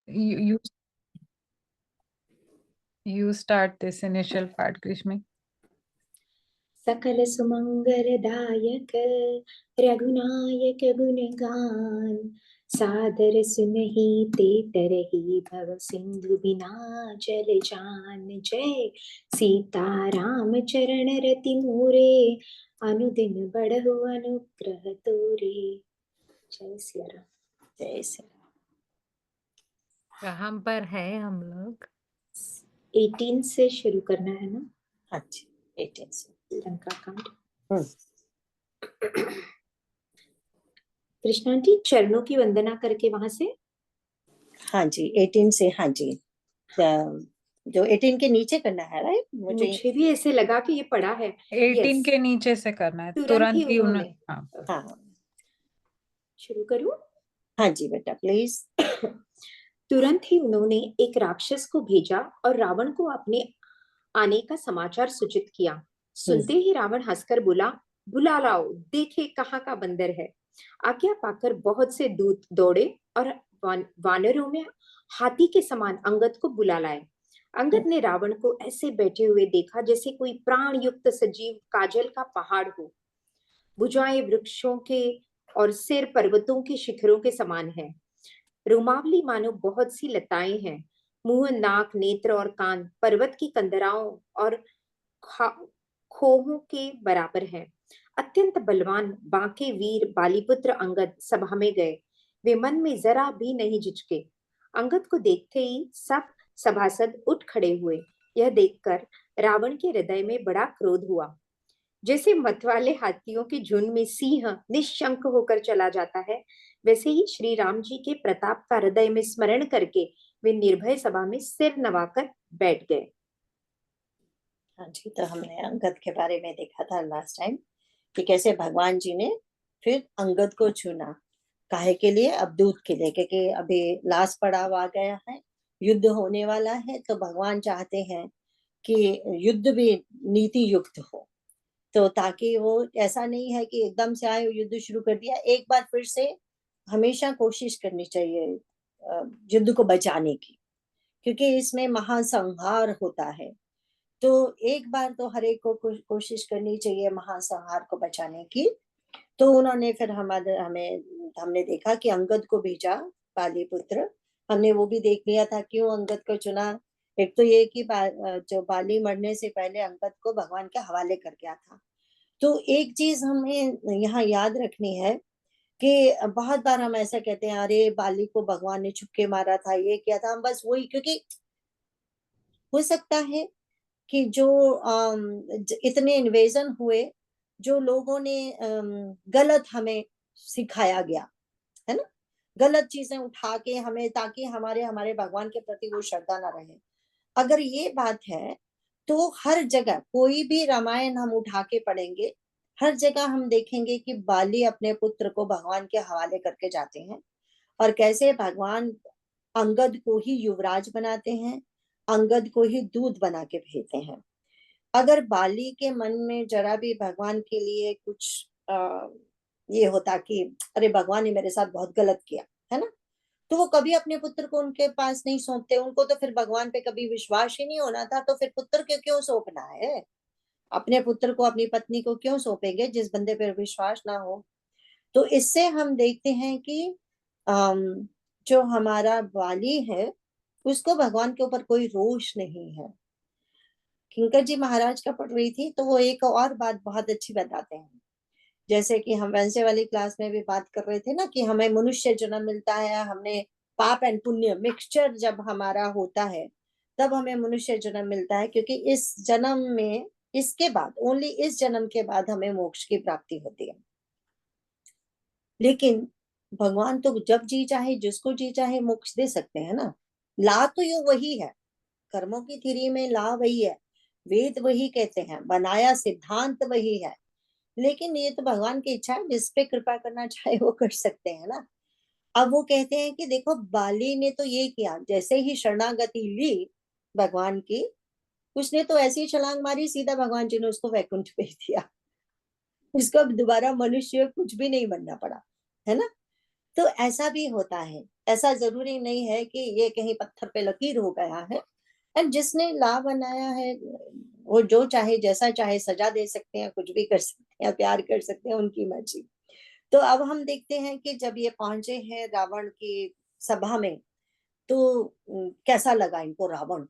You you start this initial part, Grishmi. सकल सुमंगलदायक रघुनायक गुणगान सादर सुनहि ते तरहि भव सिंधु बिना जल जान। जय सीताराम चरण रति मोरे अनुदिन बढ़हु अनुग्रह तोरे। जय सिया राम। जय सिया राम। कहाँ पर है हम लोग? 18 से शुरू करना है ना? अच्छा 18 से लंका कांड। कृष्णा जी चरणों की वंदना करके वहां से। हाँ जी 18 से। हाँ जी जो 18 के नीचे करना है, राइट? मुझे भी ऐसे लगा कि ये पढ़ा है। 18 के नीचे से करना है, तुरंत ही उन्होंने। हाँ शुरू करूं? हाँ जी बेटा प्लीज। तुरंत ही उन्होंने एक राक्षस को भेजा और रावण को अपने आने का समाचार सूचित किया। सुनते ही रावण हंसकर बोला, बुला लाओ, देखे कहाँ का बंदर है। आज्ञा पाकर बहुत से दूत दौड़े और वानरों में हाथी के समान अंगद को बुला लाए। अंगद ने रावण को ऐसे बैठे हुए देखा जैसे कोई प्राण युक्त सजीव काजल का पहाड़ हो। भुजाएं वृक्षों के और सिर पर्वतों के शिखरों के समान है। रोमावली मानो बहुत सी लताएं हैं। मुंह, नाक, नेत्र और कान पर्वत की कंदराओं और खोहों के बराबर है। अत्यंत बलवान बांके वीर बालीपुत्र अंगद सभा में गए। वे मन में जरा भी नहीं झिझके। अंगद को देखते ही सब सभासद उठ खड़े हुए। यह देखकर रावण के हृदय में बड़ा क्रोध हुआ। जैसे मतवाले हाथियों के झुंड में सिंह निशंक होकर चला जाता है, वैसे ही श्री राम जी के प्रताप का हृदय में स्मरण करके वे निर्भय सभा में सिर नवाकर बैठ गए। हाँ जी, तो हमने अंगद के बारे में देखा था लास्ट टाइम कि कैसे भगवान जी ने फिर अंगद को चुना। काहे के लिए? अब दूत के लिए, क्योंकि अभी लास्ट पड़ाव आ गया है, युद्ध होने वाला है। तो भगवान चाहते हैं कि युद्ध भी नीति युक्त हो, तो ताकि वो ऐसा नहीं है कि एकदम से आए युद्ध शुरू कर दिया। एक बार फिर से हमेशा कोशिश करनी चाहिए युद्ध को बचाने की, क्योंकि इसमें महासंहार होता है। तो एक बार तो हर एक को कोशिश करनी चाहिए महासंहार को बचाने की। तो उन्होंने फिर हमने देखा कि अंगद को भेजा, पालीपुत्र। हमने वो भी देख लिया था क्यों अंगद को चुना। एक तो ये कि जो बाली मरने से पहले अंगद को भगवान के हवाले कर गया था। तो एक चीज हमें यहाँ याद रखनी है कि बहुत बार हम ऐसा कहते हैं, अरे बाली को भगवान ने छुपके मारा था, ये किया था। हम बस वही, क्योंकि हो सकता है कि जो इतने इन्वेजन हुए, जो लोगों ने गलत हमें सिखाया गया है ना, गलत चीजें उठा के हमें, ताकि हमारे भगवान के प्रति वो श्रद्धा ना रहे। अगर ये बात है तो हर जगह कोई भी रामायण हम उठा के पढ़ेंगे, हर जगह हम देखेंगे कि बाली अपने पुत्र को भगवान के हवाले करके जाते हैं और कैसे भगवान अंगद को ही युवराज बनाते हैं, अंगद को ही दूत बना के भेजते हैं। अगर बाली के मन में जरा भी भगवान के लिए कुछ ये होता कि अरे भगवान ने मेरे साथ बहुत गलत किया है ना, तो वो कभी अपने पुत्र को उनके पास नहीं सौंपते। उनको तो फिर भगवान पे कभी विश्वास ही नहीं होना था, तो फिर पुत्र को क्यों सौंपना है? अपने पुत्र को, अपनी पत्नी को क्यों सौंपेंगे जिस बंदे पर विश्वास ना हो? तो इससे हम देखते हैं कि जो हमारा बाली है उसको भगवान के ऊपर कोई रोष नहीं है। किंकर जी महाराज का पढ़ रही थी तो वो एक और बात बहुत अच्छी बताते हैं। जैसे कि हम वैसे वाली क्लास में भी बात कर रहे थे ना कि हमें मनुष्य जन्म मिलता है, हमने पाप एंड पुण्य मिक्सचर जब हमारा होता है तब हमें मनुष्य जन्म मिलता है, क्योंकि इस जन्म में, इसके बाद, ओनली इस जन्म के बाद हमें मोक्ष की प्राप्ति होती है। लेकिन भगवान तो जब जी चाहे जिसको जी चाहे मोक्ष दे सकते हैं ना। ला तो ये वही है, कर्मों की थ्योरी में ला वही है, वेद वही कहते हैं, बनाया सिद्धांत वही है। लेकिन ये तो भगवान की इच्छा है, जिस पे कृपा करना चाहे वो कर सकते हैं ना। अब वो कहते हैं कि देखो बाली ने तो ये किया, जैसे ही शरणागति ली भगवान की, उसने तो ऐसी ही छलांग मारी, सीधा भगवान जी ने उसको वैकुंठ भेज दिया। उसको अब दोबारा मनुष्य कुछ भी नहीं बनना पड़ा, है ना। तो ऐसा भी होता है ऐसा जरूरी नहीं है कि ये कहीं पत्थर पे लकीर हो गया है। एंड जिसने ला बनाया है वो जो चाहे जैसा चाहे सजा दे सकते हैं, कुछ भी कर सकते हैं, प्यार कर सकते हैं, उनकी मर्जी। तो अब हम देखते हैं कि जब ये पहुंचे हैं रावण की सभा में, तो कैसा लगा इनको रावण।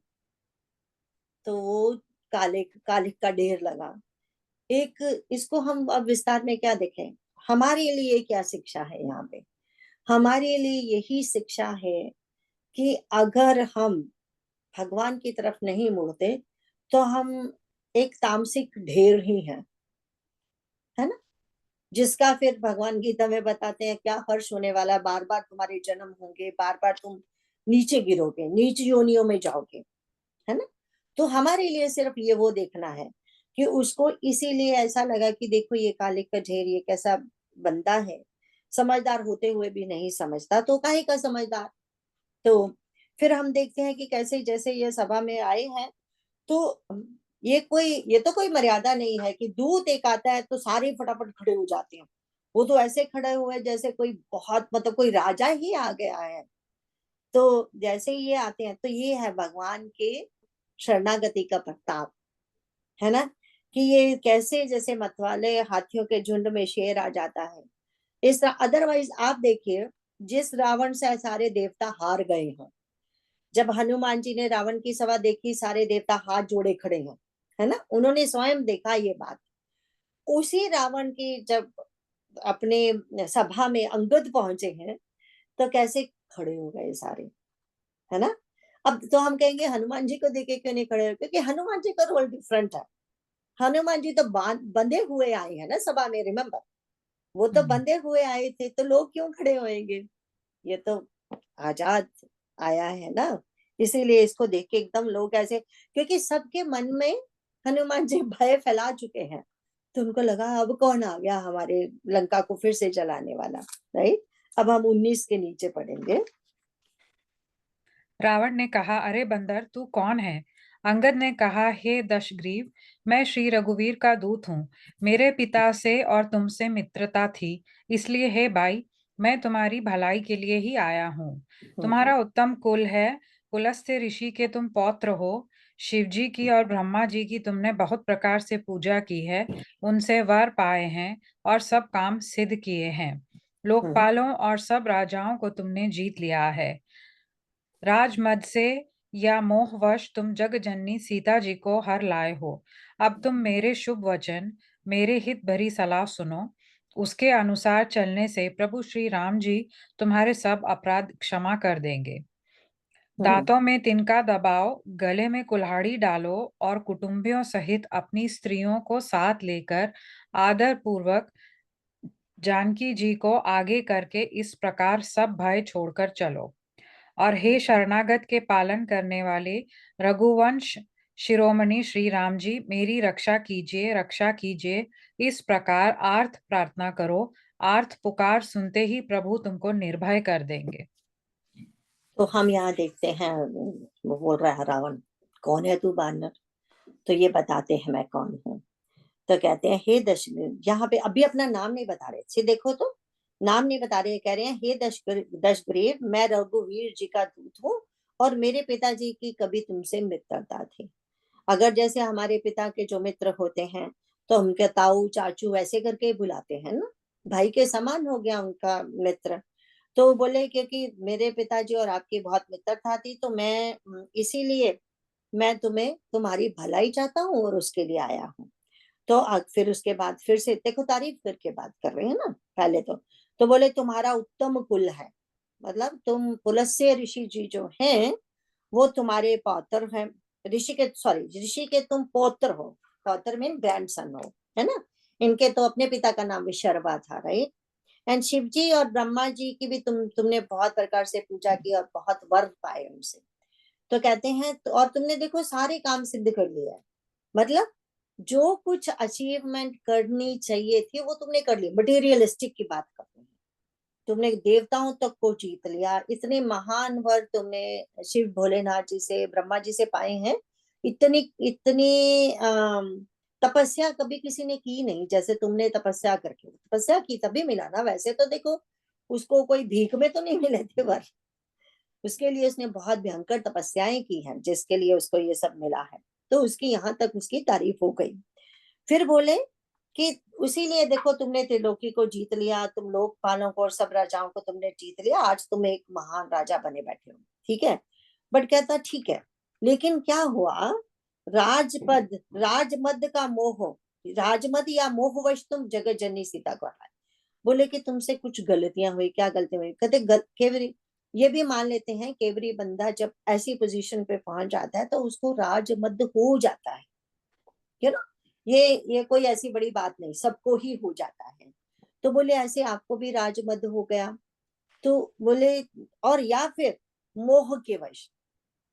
तो वो काले काले का ढेर लगा। एक इसको हम अब विस्तार में क्या देखें, हमारे लिए क्या शिक्षा है यहाँ पे। हमारे लिए यही शिक्षा है कि अगर हम भगवान की तरफ नहीं मुड़ते तो हम एक तामसिक ढेर ही है ना, जिसका फिर भगवान गीता में बताते हैं क्या हर्ष होने वाला, बार बार तुम्हारे जन्म होंगे, बार बार तुम नीचे गिरोगे, नीच योनियों में जाओगे, है ना। तो हमारे लिए सिर्फ ये वो देखना है कि उसको इसीलिए ऐसा लगा कि देखो ये काले का ढेर, ये कैसा बंदा है, समझदार होते हुए भी नहीं समझता, तो काहे का समझदार। तो फिर हम देखते हैं कि कैसे जैसे ये सभा में आए हैं, तो ये तो कोई मर्यादा नहीं है कि दूत एक आता है तो सारे फटाफट खड़े हो जाते हैं। वो तो ऐसे खड़े हुए जैसे कोई बहुत मतलब कोई राजा ही आ गया है। तो जैसे ही ये आते हैं तो ये है भगवान के शरणागति का प्रताप, है ना, कि ये कैसे जैसे मतवाले हाथियों के झुंड में शेर आ जाता है इस तरह। अदरवाइज आप देखिए जिस रावण से सारे देवता हार गए हैं, जब हनुमान जी ने रावण की सभा देखी, सारे देवता हाथ जोड़े खड़े हैं, है ना, उन्होंने स्वयं देखा ये बात। उसी रावण की जब अपने सभा में अंगद पहुंचे हैं तो कैसे खड़े हो गए सारे, है ना। अब तो हम कहेंगे हनुमान जी को देखे क्यों नहीं खड़े हो, क्योंकि हनुमान जी का रोल डिफरेंट है। हनुमान जी तो बंधे हुए आए हैं ना सभा में, रिमेम्बर, वो तो बंधे हुए आए थे, तो लोग क्यों खड़े होंगे। ये तो आजाद आया है ना, इसीलिए इसको देख के एकदम लोग ऐसे, क्योंकि सबके मन में हनुमान जी भय फैला चुके हैं, तो उनको लगा अब कौन आ गया हमारे लंका को फिर से जलाने वाला। राइट, अब हम 19 के नीचे पढ़ेंगे। रावण ने कहा, अरे बंदर, तू कौन है? अंगद ने कहा, हे दशग्रीव, मैं श्री रघुवीर का दूत हूँ। मेरे पिता से और तुमसे मित्रता थी, इसलिए हे भाई, मैं तुम्हारी भलाई के लिए ही आया हूँ। तुम्हारा उत्तम कुल है, पुलस्त्य ऋषि के तुम पौत्र हो। शिव जी की और ब्रह्मा जी की तुमने बहुत प्रकार से पूजा की है, उनसे वर पाए हैं और सब काम सिद्ध किए हैं। लोकपालों और सब राजाओं को तुमने जीत लिया है। राजमद से या मोहवश तुम जग जननी सीता जी को हर लाए हो। अब तुम मेरे शुभ वचन, मेरे हित भरी सलाह सुनो। उसके अनुसार चलने से प्रभु श्री राम जी तुम्हारे सब अपराध क्षमा कर देंगे। दांतों में तिनका दबाओ, गले में कुल्हाड़ी डालो और कुटुंबियों सहित अपनी स्त्रियों को साथ लेकर आदर पूर्वक जानकी जी को आगे करके इस प्रकार सब भय छोड़कर चलो। और हे शरणागत के पालन करने वाले रघुवंश शिरोमणि श्री राम जी, मेरी रक्षा कीजिए, रक्षा कीजिए। इस प्रकार आर्त प्रार्थना करो, आर्त पुकार सुनते ही प्रभु तुमको निर्भय कर देंगे। तो हम यहाँ देखते हैं वो बोल रहा है रावण, कौन है तू बानर, तो ये बताते हैं मैं कौन हूँ। तो कहते हैं हे दश, यहाँ पे अभी अपना नाम नहीं बता रहे थे, देखो तो नाम नहीं बता रहे, कह रहे हैं हे दशग्रीव, मैं रघुवीर जी का दूत हूँ और मेरे पिताजी की कभी तुमसे मित्रता थी। अगर जैसे हमारे पिता के जो मित्र होते हैं तो उनके ताऊ चाचू वैसे करके बुलाते हैं ना, भाई के समान हो गया उनका मित्र। तो बोले क्योंकि मेरे पिताजी और आपकी बहुत मित्रता थी, तो मैं इसीलिए मैं तुम्हें तुम्हारी भलाई चाहता हूँ और उसके लिए आया हूँ। तो फिर उसके बाद फिर से देखो तारीफ करके बात कर रहे हैं ना पहले तो बोले तुम्हारा उत्तम कुल है, मतलब तुम पुलस्त्य ऋषि जी जो हैं वो तुम्हारे पौत्र हैं। ऋषि के तुम पौत्र हो, पौत्र मीन ग्रैंडसन हो, है ना। इनके तो अपने पिता का नाम विशर्वा था, राइट। एंड शिव जी और ब्रह्मा जी की भी तुमने बहुत प्रकार से पूजा की और बहुत वर पाए उनसे। तो कहते हैं और तुमने देखो सारे काम सिद्ध कर लिया है, मतलब जो कुछ अचीवमेंट करनी चाहिए थी वो तुमने कर ली। मटेरियलिस्टिक की बात कर रहे हैं, तुमने देवताओं तक को जीत लिया, इतने महान वर तुमने शिव भोलेनाथ जी से ब्रह्मा जी से पाए हैं। इतनी इतनी तपस्या कभी किसी ने की नहीं जैसे तुमने तपस्या करके तपस्या की तभी मिला ना, वैसे तो देखो उसको कोई भीख में तो नहीं मिले थे वर, उसके लिए उसने बहुत भयंकर तपस्याएं की हैं, जिसके लिए उसको ये सब मिला है। तो उसकी यहाँ तक उसकी तारीफ हो गई। फिर बोले कि उसीलिए देखो तुमने त्रिलोकी को जीत लिया, तुम लोकपालों को और सब राजाओं को तुमने जीत लिया, आज तुम एक महान राजा बने बैठे हो, ठीक है। बट कहता ठीक है, लेकिन क्या हुआ, राजपद राजमद का मोह, राजमद या मोहवश तुम जगत जननी सीता को हराए। बोले कि तुमसे कुछ गलतियां हुई, क्या गलतियां हुई, कहते केवरी, ये भी मान लेते हैं केवरी बंदा जब ऐसी पोजीशन पे पहुंच जाता है तो उसको राजमद हो जाता है, यू नो, ये कोई ऐसी बड़ी बात नहीं, सबको ही हो जाता है। तो बोले ऐसे आपको भी राजमद हो गया। तो बोले और या फिर मोह के वश,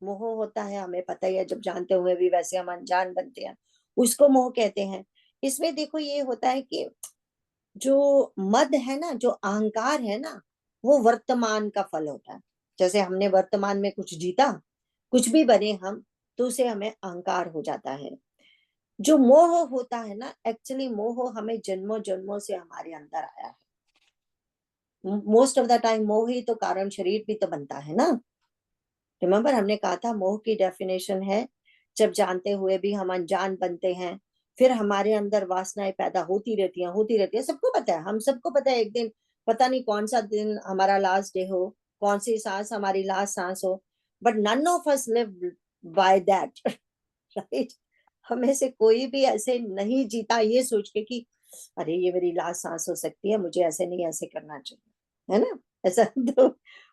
मोह होता है हमें पता ही है, जब जानते हुए भी वैसे हम अनजान बनते हैं, उसको मोह कहते हैं। इसमें देखो ये होता है कि जो मद है ना, जो अहंकार है ना, वो वर्तमान का फल होता है। जैसे हमने वर्तमान में कुछ जीता, कुछ भी बने हम, तो उसे हमें अहंकार हो जाता है। जो मोह होता है ना, एक्चुअली मोह हमें जन्मों जन्मों से हमारे अंदर आया है। मोस्ट ऑफ द टाइम मोह ही तो कारण शरीर भी तो बनता है ना। रिमेम्बर हमने कहा था मोह की डेफिनेशन है जब जानते हुए भी हम अनजान बनते हैं, फिर हमारे अंदर वासनाएं पैदा होती रहती है। सबको पता है, हम सबको पता है, एक दिन पता नहीं कौन सा दिन हमारा लास्ट डे हो, कौन सी सांस हमारी लास्ट सांस हो, but none of us live by that, right. हमें से कोई भी ऐसे नहीं जीता ये सोच के कि अरे ये मेरी लास्ट सांस हो सकती है, मुझे ऐसे नहीं, ऐसे करना चाहिए, है ना, ऐसा। तो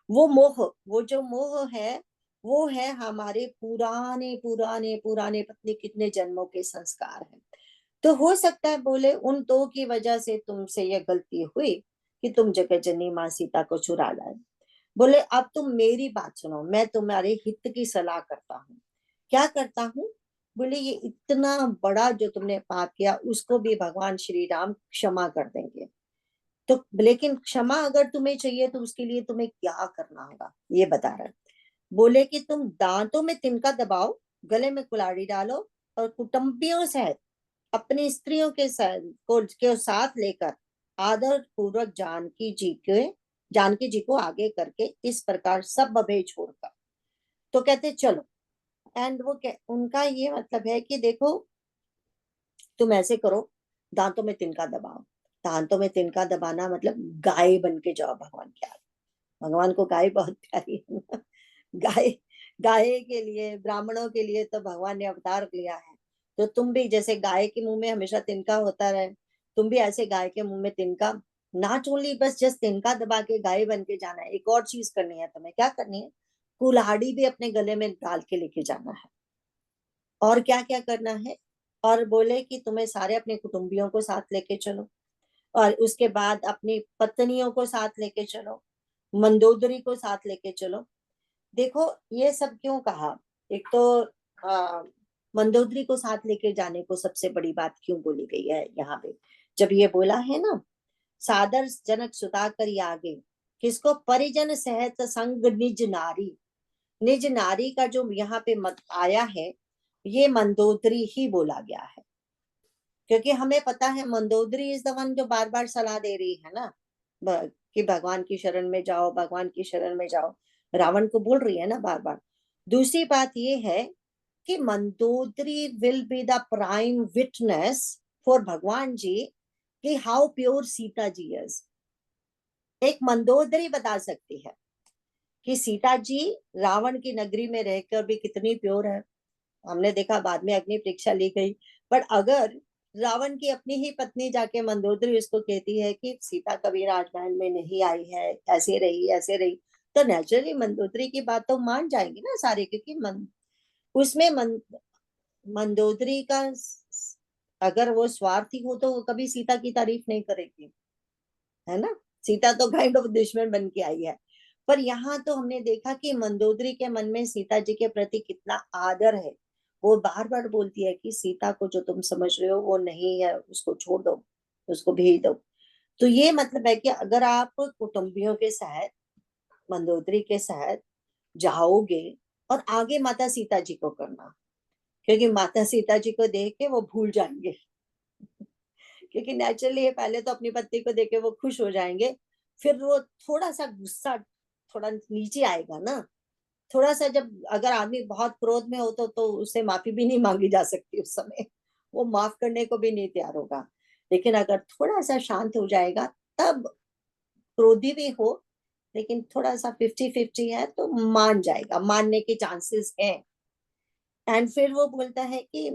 वो मोह, वो जो मोह है, वो है हमारे पुराने पुराने पुराने पत्नी कितने जन्मों के संस्कार हैं। तो हो सकता है बोले उन दो की वजह से तुमसे ये गलती हुई कि तुम जगत जननी माँ सीता को चुरा लाए। बोले अब तुम मेरी बात सुनो, मैं तुम्हारे हित की सलाह करता हूँ। क्या करता हूँ, बोले ये इतना बड़ा जो तुमने पाप किया उसको भी भगवान श्री राम क्षमा कर देंगे। तो लेकिन क्षमा अगर तुम्हें चाहिए तो उसके लिए तुम्हें क्या करना होगा ये बता रहा है। बोले कि तुम दांतों में तिनका दबाओ, गले में कुल्हाड़ी डालो और कुटुंबियों सहित अपनी स्त्रियों के साथ लेकर आदर पूर्वक जानकी जी को आगे करके इस प्रकार सब अभय छोड़कर। तो कहते चलो, एंड उनका ये मतलब है कि देखो तुम ऐसे करो, दांतों में तिनका दबाओ। दांतों में तिनका दबाना मतलब गाय बन के जाओ भगवान के आगे। भगवान को गाय बहुत प्यारी है ना। गाय, गाय के लिए, ब्राह्मणों के लिए तो भगवान ने अवतार लिया है। तो तुम भी जैसे गाय के मुंह में हमेशा तिनका होता रहे, तुम भी ऐसे गाय के मुंह में तिनका, नाच ओनली बस जस्ट तिनका दबा के गाय बन के जाना है। एक और चीज करनी है तुम्हें, क्या करनी है, कुल्हाड़ी भी अपने गले में डाल के लेके जाना है। और क्या क्या करना है, और बोले कि तुम्हें सारे अपने कुटुंबियों को साथ लेके चलो, और उसके बाद अपनी पत्नियों को साथ लेके चलो, मंदोदरी को साथ लेके चलो। देखो ये सब क्यों कहा, एक तो मंदोदरी को साथ लेके जाने को सबसे बड़ी बात क्यों बोली गई है यहाँ पे, जब ये बोला है ना, सादर जनक सुता कर आगे किसको, परिजन सहित संग निज नारी। निज नारी का जो यहाँ पे मत आया है, ये मंदोदरी ही बोला गया है, क्योंकि हमें पता है मंदोदरी इज द वन जो बार बार सलाह दे रही है ना, कि भगवान की शरण में जाओ, भगवान की शरण में जाओ, रावण को बोल रही है ना बार बार। दूसरी बात ये है कि Mandodari will be the prime witness for भगवान जी कि how pure Sita ji is. एक मंदोदरी बता सकती है कि सीता जी रावण की नगरी में रहकर भी कितनी प्योर है। हमने देखा बाद में अग्नि परीक्षा ली गई, बट अगर रावण की अपनी ही पत्नी जाके मंदोदरी उसको कहती है कि सीता कभी राजमहल में नहीं आई है, ऐसे रही, तो नेचुरली मंदोदरी की बात तो मान जाएंगे ना सारे, क्योंकि उसमें मंदोदरी का अगर वो स्वार्थी हो तो वो कभी सीता की तारीफ नहीं करेगी, है ना। सीता तो काइंड ऑफ दुश्मन बन के आई है, पर यहाँ तो हमने देखा कि मंदोदरी के मन में सीता जी के प्रति कितना आदर है। वो बार बार बोलती है कि सीता को जो तुम समझ रहे हो वो नहीं है, उसको छोड़ दो, उसको भेज दो। तो ये मतलब है कि अगर आप कुटुंबियों के साथ, मंदोदरी के साथ जाओगे, और आगे माता सीता जी को करना, क्योंकि माता सीता जी को देख के वो भूल जाएंगे। क्योंकि नेचुरली पहले तो अपनी पत्नी को देख के वो खुश हो जाएंगे, फिर वो थोड़ा सा गुस्सा थोड़ा नीचे आएगा ना, थोड़ा सा जब अगर आदमी बहुत क्रोध में हो तो उससे माफी भी नहीं मांगी जा सकती उस समय, वो माफ करने को भी नहीं तैयार होगा। लेकिन अगर थोड़ा सा शांत हो जाएगा, तब क्रोधी भी हो लेकिन थोड़ा सा 50-50 है तो मान जाएगा, मानने के चांसेस हैं। एंड फिर वो बोलता है कि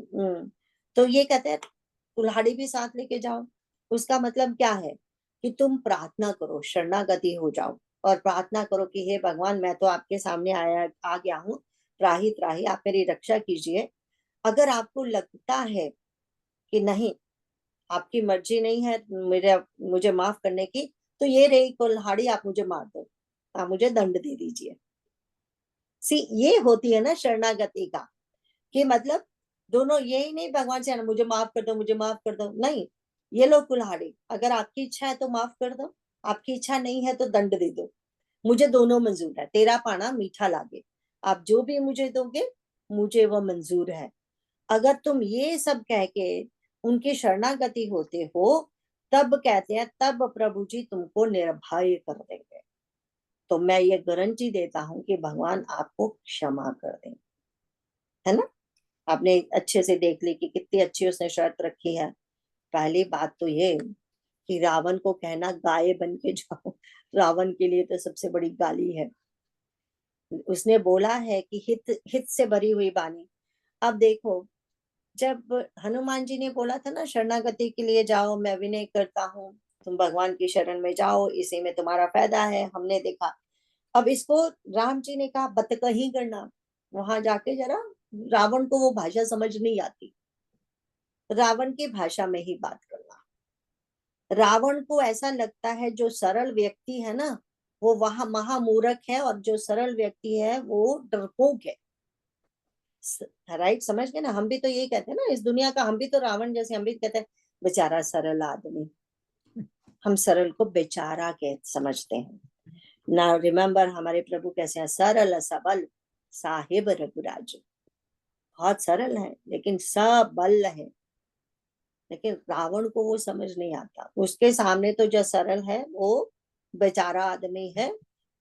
तो ये कहते हैं कुल्हाड़ी भी साथ लेके जाओ। उसका मतलब क्या है कि तुम प्रार्थना करो, शरणागति हो जाओ और प्रार्थना करो कि हे भगवान, मैं तो आपके सामने आ गया हूँ, त्राही त्राही आप मेरी रक्षा कीजिए। अगर आपको लगता है कि नहीं, आपकी मर्जी नहीं है मुझे माफ करने की, तो ये रही कुल्हाड़ी, आप मुझे मार दो, आप मुझे दंड दे दीजिए। सी, ये होती है ना शरणागति का, कि मतलब दोनों, यही नहीं भगवान से मुझे माफ कर दो, मुझे माफ कर दो, नहीं, ये लो कुल्हाड़ी, अगर आपकी इच्छा है तो माफ कर दो, आपकी इच्छा नहीं है तो दंड दे दो, मुझे दोनों मंजूर है, तेरा पाना मीठा लागे, आप जो भी मुझे दोगे मुझे वो मंजूर है। अगर तुम ये सब कह के उनकी शरणागति होते हो, तब कहते हैं तब प्रभु जी तुमको निर्भय कर देंगे। तो मैं ये गारंटी देता हूं कि भगवान आपको क्षमा कर देंगे, है ना। आपने अच्छे से देख ली कि कितनी अच्छी उसने शर्त रखी है। पहली बात तो ये कि रावण को कहना गाय बन के जाओ, रावण के लिए तो सबसे बड़ी गाली है। उसने बोला है कि हित हित से भरी हुई वाणी। अब देखो, जब हनुमान जी ने बोला था ना शरणागति के लिए जाओ, मैं विनय करता हूँ, तुम भगवान की शरण में जाओ, इसी में तुम्हारा फायदा है, हमने देखा। अब इसको राम जी ने कहा बत कहीं करना, वहां जाके जरा, रावण को वो भाषा समझ नहीं आती, रावण की भाषा में ही बात करना। रावण को ऐसा लगता है जो सरल व्यक्ति है ना, वो वहां महामूर्ख है, और जो सरल व्यक्ति है वो डरपोक है। राइट, समझ गए ना। हम भी तो यही कहते हैं ना, इस दुनिया का हम भी तो रावण जैसे, हम भी कहते हैं बेचारा सरल आदमी, हम सरल को बेचारा के समझते हैं ना। रिमेम्बर हमारे प्रभु कैसे हैं, सरल सबल साहिब रघुराज, बहुत सरल है लेकिन सबल है। लेकिन रावण को वो समझ नहीं आता, उसके सामने तो जो सरल है वो बेचारा आदमी है,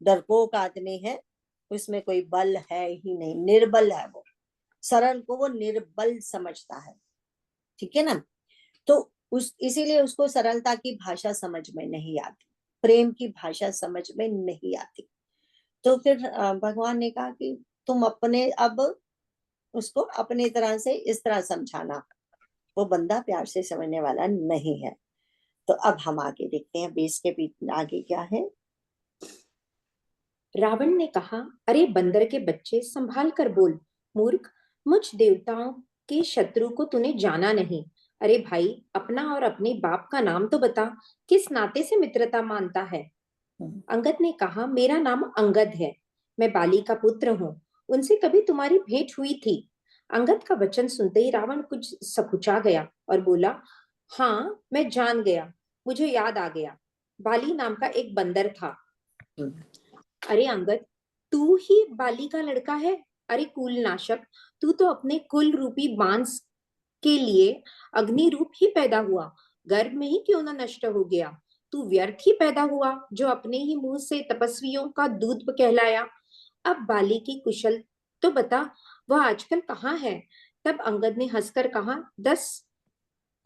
डरपोक आदमी है, उसमें कोई बल है ही नहीं, निर्बल है वो। सरल को वो निर्बल समझता है, ठीक है ना। तो इसीलिए उसको सरलता की भाषा समझ में नहीं आती, प्रेम की भाषा समझ में नहीं आती। तो फिर भगवान ने कहा कि तुम अपने, अब उसको अपनी तरह से इस तरह समझाना, वो बंदा प्यार से समझने वाला नहीं है। तो अब हम आगे देखते हैं 20 के बीच आगे क्या है। रावण ने कहा, अरे बंदर के बच्चे, संभाल कर बोल। मूर्ख, मुझ देवताओं के शत्रु को तूने जाना नहीं। अरे भाई, अपना और अपने बाप का नाम तो बता, किस नाते से मित्रता मानता है। अंगद ने कहा, मेरा नाम अंगद है, मैं बाली का पुत्र हूँ, उनसे कभी तुम्हारी भेंट हुई थी। अंगद का वचन सुनते ही रावण कुछ सकुचा गया और बोला, हाँ, मैं जान गया, मुझे याद आ गया, बाली नाम का एक बंदर था। अरे अंगद, तू ही बाली का लड़का है। अरे कुल नाशक, तू तो अपने कुल रूपी बांस के लिए अग्नि रूप ही पैदा हुआ, गर्भ में ही क्यों ना नष्ट हो गया। तू व्यर्थ ही पैदा हुआ, जो अपने ही मुंह से तपस्वियों का दूत कहलाया। अब बाली की कुशल तो बता, वह आजकल कहाँ है। तब अंगद ने हंसकर कहा, 10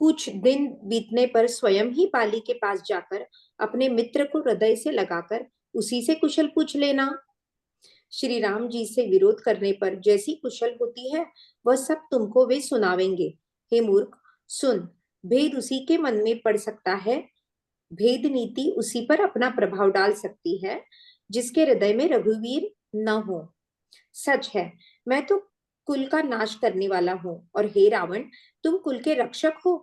कुछ दिन बीतने पर स्वयं ही बाली के पास जाकर अपने मित्र को हृदय से लगाकर उसी से कुशल पूछ लेना। श्री राम जी से विरोध करने पर जैसी कुशल होती है, वह सब तुमको वे सुनावेंगे। हे मूर्ख, सुन, भेद उसी के मन में पड़ सकता है, भेद नीति उसी पर अपना प्रभाव डाल सकती है जिसके हृदय में रघुवीर न हो। सच है, मैं तो कुल का नाश करने वाला हूँ, और हे रावण, तुम कुल के रक्षक हो।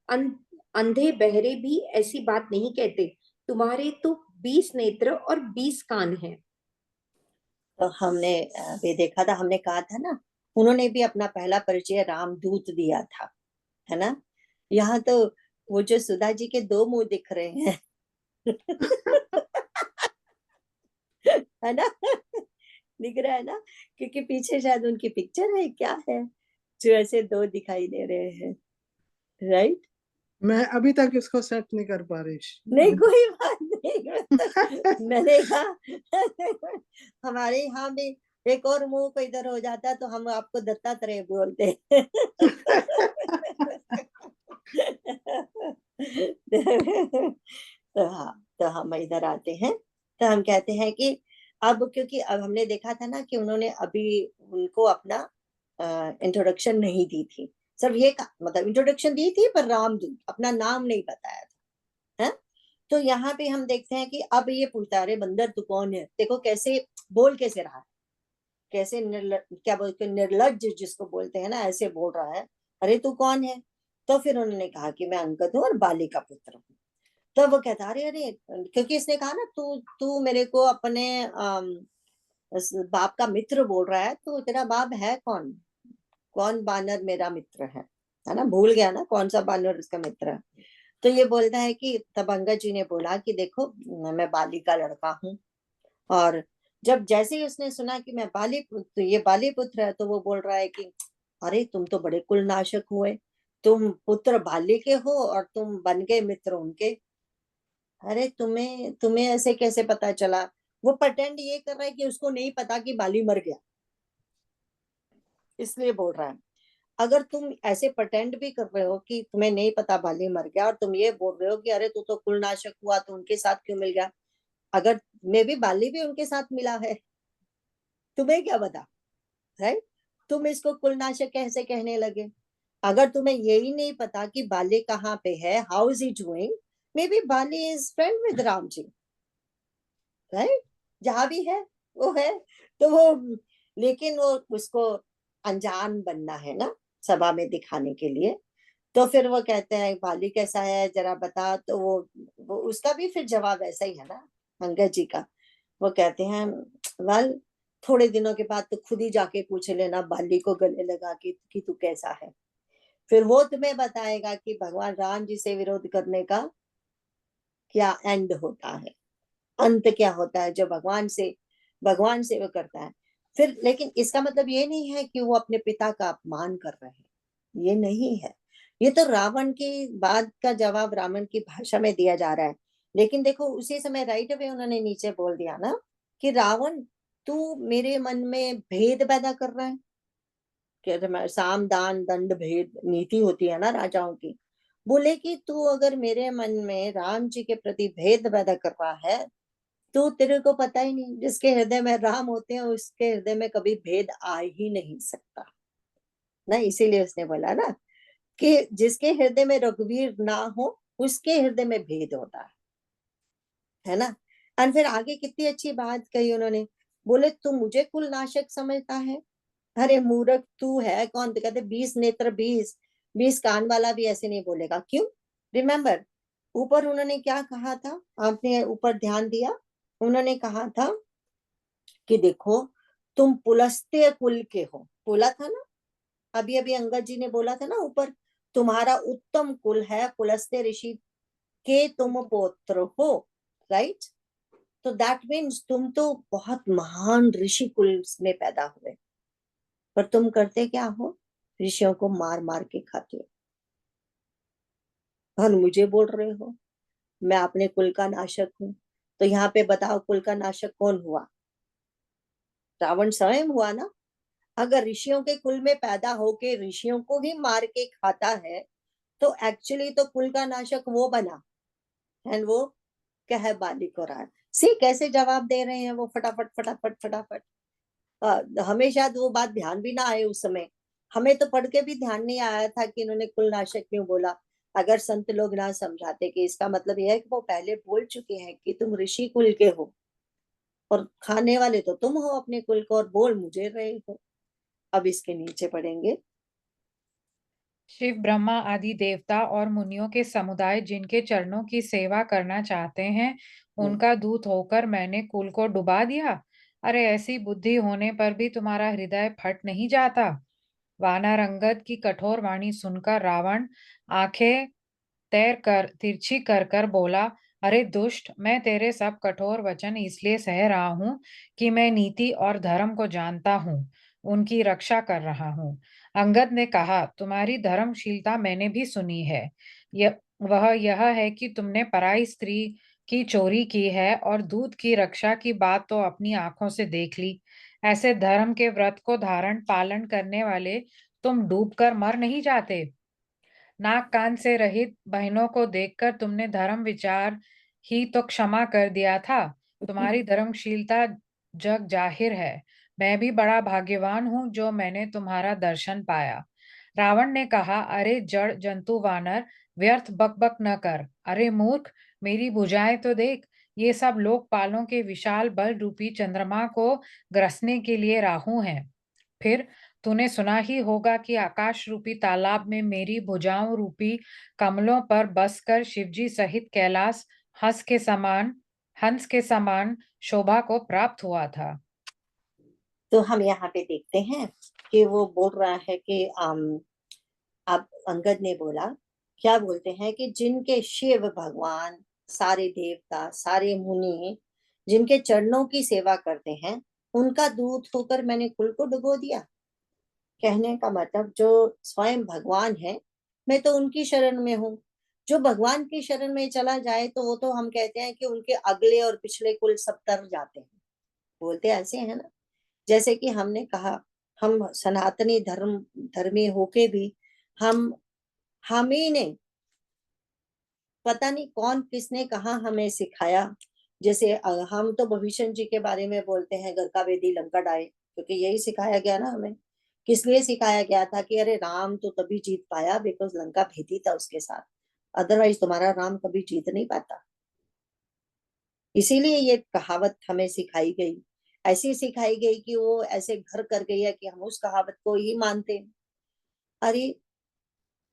अंधे बहरे भी ऐसी बात नहीं कहते, तुम्हारे तो 20 नेत्र और 20 कान हैं। तो हमने भी देखा था, हमने कहा था ना, उन्होंने भी अपना पहला परिचय रामदूत दिया था, है ना। यहाँ तो वो जो सुधा जी के 2 मुंह दिख रहे हैं है ना, दिख रहा है ना, क्योंकि पीछे शायद उनकी पिक्चर है, क्या है जो ऐसे 2 दिखाई दे रहे हैं, राइट। मैं अभी तक इसको सेट नहीं कर पा रही। नहीं कोई बात नहीं, मैंने कहा हमारे यहाँ भी एक और मुंह को इधर हो जाता तो हम आपको दत्तात्रेय बोलते। तो हाँ, तो हम इधर आते हैं, तो हम कहते हैं कि अब क्योंकि अब हमने देखा था ना कि उन्होंने अभी उनको अपना इंट्रोडक्शन नहीं दी थी, सब ये मतलब इंट्रोडक्शन दी थी पर रामदूत अपना नाम नहीं बताया था, है? तो यहाँ पे हम देखते हैं कि अब ये पूछता है, अरे बंदर तू कौन है? देखो कैसे बोल कैसे रहा है, कैसे क्या बोलते निर्लज्ज जिसको बोलते हैं ना, ऐसे बोल रहा है, अरे तू कौन है? तो फिर उन्होंने कहा कि मैं अंगद हूँ और बाली का पुत्र हूँ। तो वो कहता अरे अरे, क्योंकि इसने कहा ना तू तू मेरे को अपने बाप का मित्र बोल रहा है, तो तेरा बाप है कौन? कौन बानर मेरा मित्र है ना? भूल गया ना कौन सा बानर उसका मित्र है। तो ये बोलता है कि तब अंगद जी ने बोला कि देखो मैं बाली का लड़का हूँ, और जब जैसे ही उसने सुना कि मैं बाली पुत्र, ये बाली पुत्र है, तो वो बोल रहा है कि अरे तुम तो बड़े कुलनाशक हुए, तुम पुत्र बाली के हो और तुम बन गए मित्र उनके। अरे तुम्हें तुम्हें ऐसे कैसे पता चला? वो प्रटेंड ये कर रहा है कि उसको नहीं पता कि बाली मर गया, इसलिए बोल रहा है। अगर तुम ऐसे प्रटेंड भी कर रहे हो कि तुम्हें नहीं पता बाली मर गया, और तुम ये बोल रहे हो कि अरे तू तो कुलनाशक हुआ तो उनके साथ क्यों मिल गया, अगर मे भी बाली भी उनके साथ मिला है, तुम्हें क्या पता, राइट? तुम इसको कुलनाशक कैसे कहने लगे? अगर तुम्हें यही नहीं पता कि बाली कहाँ पे है, how is he doing, may be Bali is friend with Ram ji, right? जहां भी है वो है, तो वो, लेकिन वो उसको अनजान बनना है ना सभा में दिखाने के लिए। तो फिर वो कहते हैं बाली कैसा है जरा बता, तो वो उसका भी फिर जवाब ऐसा ही है ना अंगद जी का। वो कहते हैं वेल, थोड़े दिनों के बाद तो खुद ही जाके पूछ लेना बाली को गले लगा कि तू कैसा है, फिर वो तुम्हें बताएगा कि भगवान राम जी से विरोध करने का क्या एंड होता है, अंत क्या होता है जो भगवान से वो करता है। फिर लेकिन इसका मतलब ये नहीं है कि वो अपने पिता का अपमान कर रहे हैं, ये नहीं है। ये तो रावण की बात का जवाब रावण की भाषा में दिया जा रहा है। लेकिन देखो उसी समय राइट अवे उन्होंने नीचे बोल दिया ना कि रावण तू मेरे मन में भेद पैदा कर रहा है, कि साम दान दंड भेद नीति होती है ना राजाओं की। बोले कि तू अगर मेरे मन में राम जी के प्रति भेद पैदा कर रहा है, तो तेरे को पता ही नहीं, जिसके हृदय में राम होते हैं उसके हृदय में कभी भेद आ ही नहीं सकता ना। इसीलिए उसने बोला ना कि जिसके हृदय में रघुवीर ना हो उसके हृदय में भेद होता है ना। और फिर आगे कितनी अच्छी बात कही उन्होंने, बोले तू मुझे कुल नाशक समझता है, अरे मूर्ख तू है कौन? तो कहते 20 नेत्र 20 कान वाला भी ऐसे नहीं बोलेगा। क्यों? रिमेम्बर ऊपर उन्होंने क्या कहा था, आपने ऊपर ध्यान दिया? उन्होंने कहा था कि देखो तुम पुलस्त्य कुल के हो, बोला था ना अभी अभी अंगद जी ने बोला था ना ऊपर, तुम्हारा उत्तम कुल है, पुलस्त्य ऋषि के तुम पुत्र हो, राइट? तो दैट मीन्स तुम तो बहुत महान ऋषि कुल में पैदा हुए, पर तुम करते क्या हो? ऋषियों को मार मार के खाते हो, और मुझे बोल रहे हो मैं अपने कुल का नाशक हूं। तो यहाँ पे बताओ कुल का नाशक कौन हुआ? रावण स्वयं हुआ ना। अगर ऋषियों के कुल में पैदा होके ऋषियों को ही मार के खाता है, तो एक्चुअली तो कुल का नाशक वो बना, एंड वो कह बाली को रहा है। सी कैसे जवाब दे रहे हैं वो, फटाफट फटाफट फटाफट। हमें शायद वो बात ध्यान भी ना आए उस समय, हमें तो पढ़ के भी ध्यान नहीं आया था कि इन्होंने कुल नाशक क्यों बोला, अगर संत लोग ना समझाते कि इसका मतलब यह है कि वो पहले बोल चुके हैं कि तुम ऋषि कुल के हो और खाने वाले तो तुम हो अपने कुल को, और बोल मुझे रहे हो। अब इसके नीचे पढ़ेंगे। शिव ब्रह्मा आदि देवता और मुनियों के समुदाय जिनके चरणों की सेवा करना चाहते हैं, उनका दूत होकर मैंने कुल को डुबा दिया। अरे ऐसी बुद्धि होने पर भी तुम्हारा हृदय फट नहीं जाता। वानर अंगद की कठोर वाणी सुनकर रावण आंखें तिरछी कर कर बोला, अरे दुष्ट, मैं तेरे सब कठोर वचन इसलिए सह रहा हूँ कि मैं नीति और धर्म को जानता हूँ, उनकी रक्षा कर रहा हूँ। अंगद ने कहा, तुम्हारी धर्मशीलता मैंने भी सुनी है। वह यह है कि तुमने पराई स्त्री की चोरी की है और दूध की रक्षा की बात तो अपनी आंखों से देख ली, ऐसे धर्म के व्रत को धारण पालन करने वाले तुम डूबकर मर नहीं जाते। नाक कान से रहित बहनों को देखकर तुमने धर्म विचार ही तो क्षमा कर दिया था। तुम्हारी धर्मशीलता जग जाहिर है। मैं भी बड़ा भाग्यवान हूँ जो मैंने तुम्हारा दर्शन पाया। रावण ने कहा, अरे जड़ जंतु वानर, व्यर्थ बकबक न कर। अरे मूर्ख, मेरी भुजाएं तो देख। ये सब लोकपालों के विशाल बल रूपी चंद्रमा को ग्रसने के लिए राहु हैं। फिर तूने सुना ही होगा कि आकाश रूपी तालाब में मेरी भुजाओं रूपी कमलों पर बसकर शिवजी सहित कैलाश हंस के समान शोभा को प्राप्त हुआ था। तो हम यहाँ पे देखते हैं कि वो बोल रहा है कि अब अंगद ने बोला, क्या बोलते हैं कि जिनके शिव भगवान, सारे देवता, सारे मुनि जिनके चरणों की सेवा करते हैं, उनका दूत होकर मैंने कुल को डुबो दिया। कहने का मतलब जो स्वयं भगवान है, मैं तो उनकी शरण में हूँ। जो भगवान की शरण में चला जाए तो वो तो हम कहते हैं कि उनके अगले और पिछले कुल सब तर जाते हैं। बोलते ऐसे हैं ना, जैसे कि हमने कहा, हम सनातनी धर्मी होके भी हम ही ने, पता नहीं कौन किसने कहा हमें सिखाया। जैसे हम तो भविष्य जी के बारे में बोलते हैं, घर का वेदी लंका डाए, क्योंकि यही सिखाया गया ना हमें। किस लिए सिखाया गया था कि अरे राम तो तभी जीत पाया बिकॉज लंका भेदी था उसके साथ, अदरवाइज तुम्हारा राम कभी जीत नहीं पाता। इसीलिए ये कहावत हमें सिखाई गई, ऐसी सिखाई गई कि वो ऐसे घर कर गई है कि हम उस कहावत को ही मानते हैं। अरे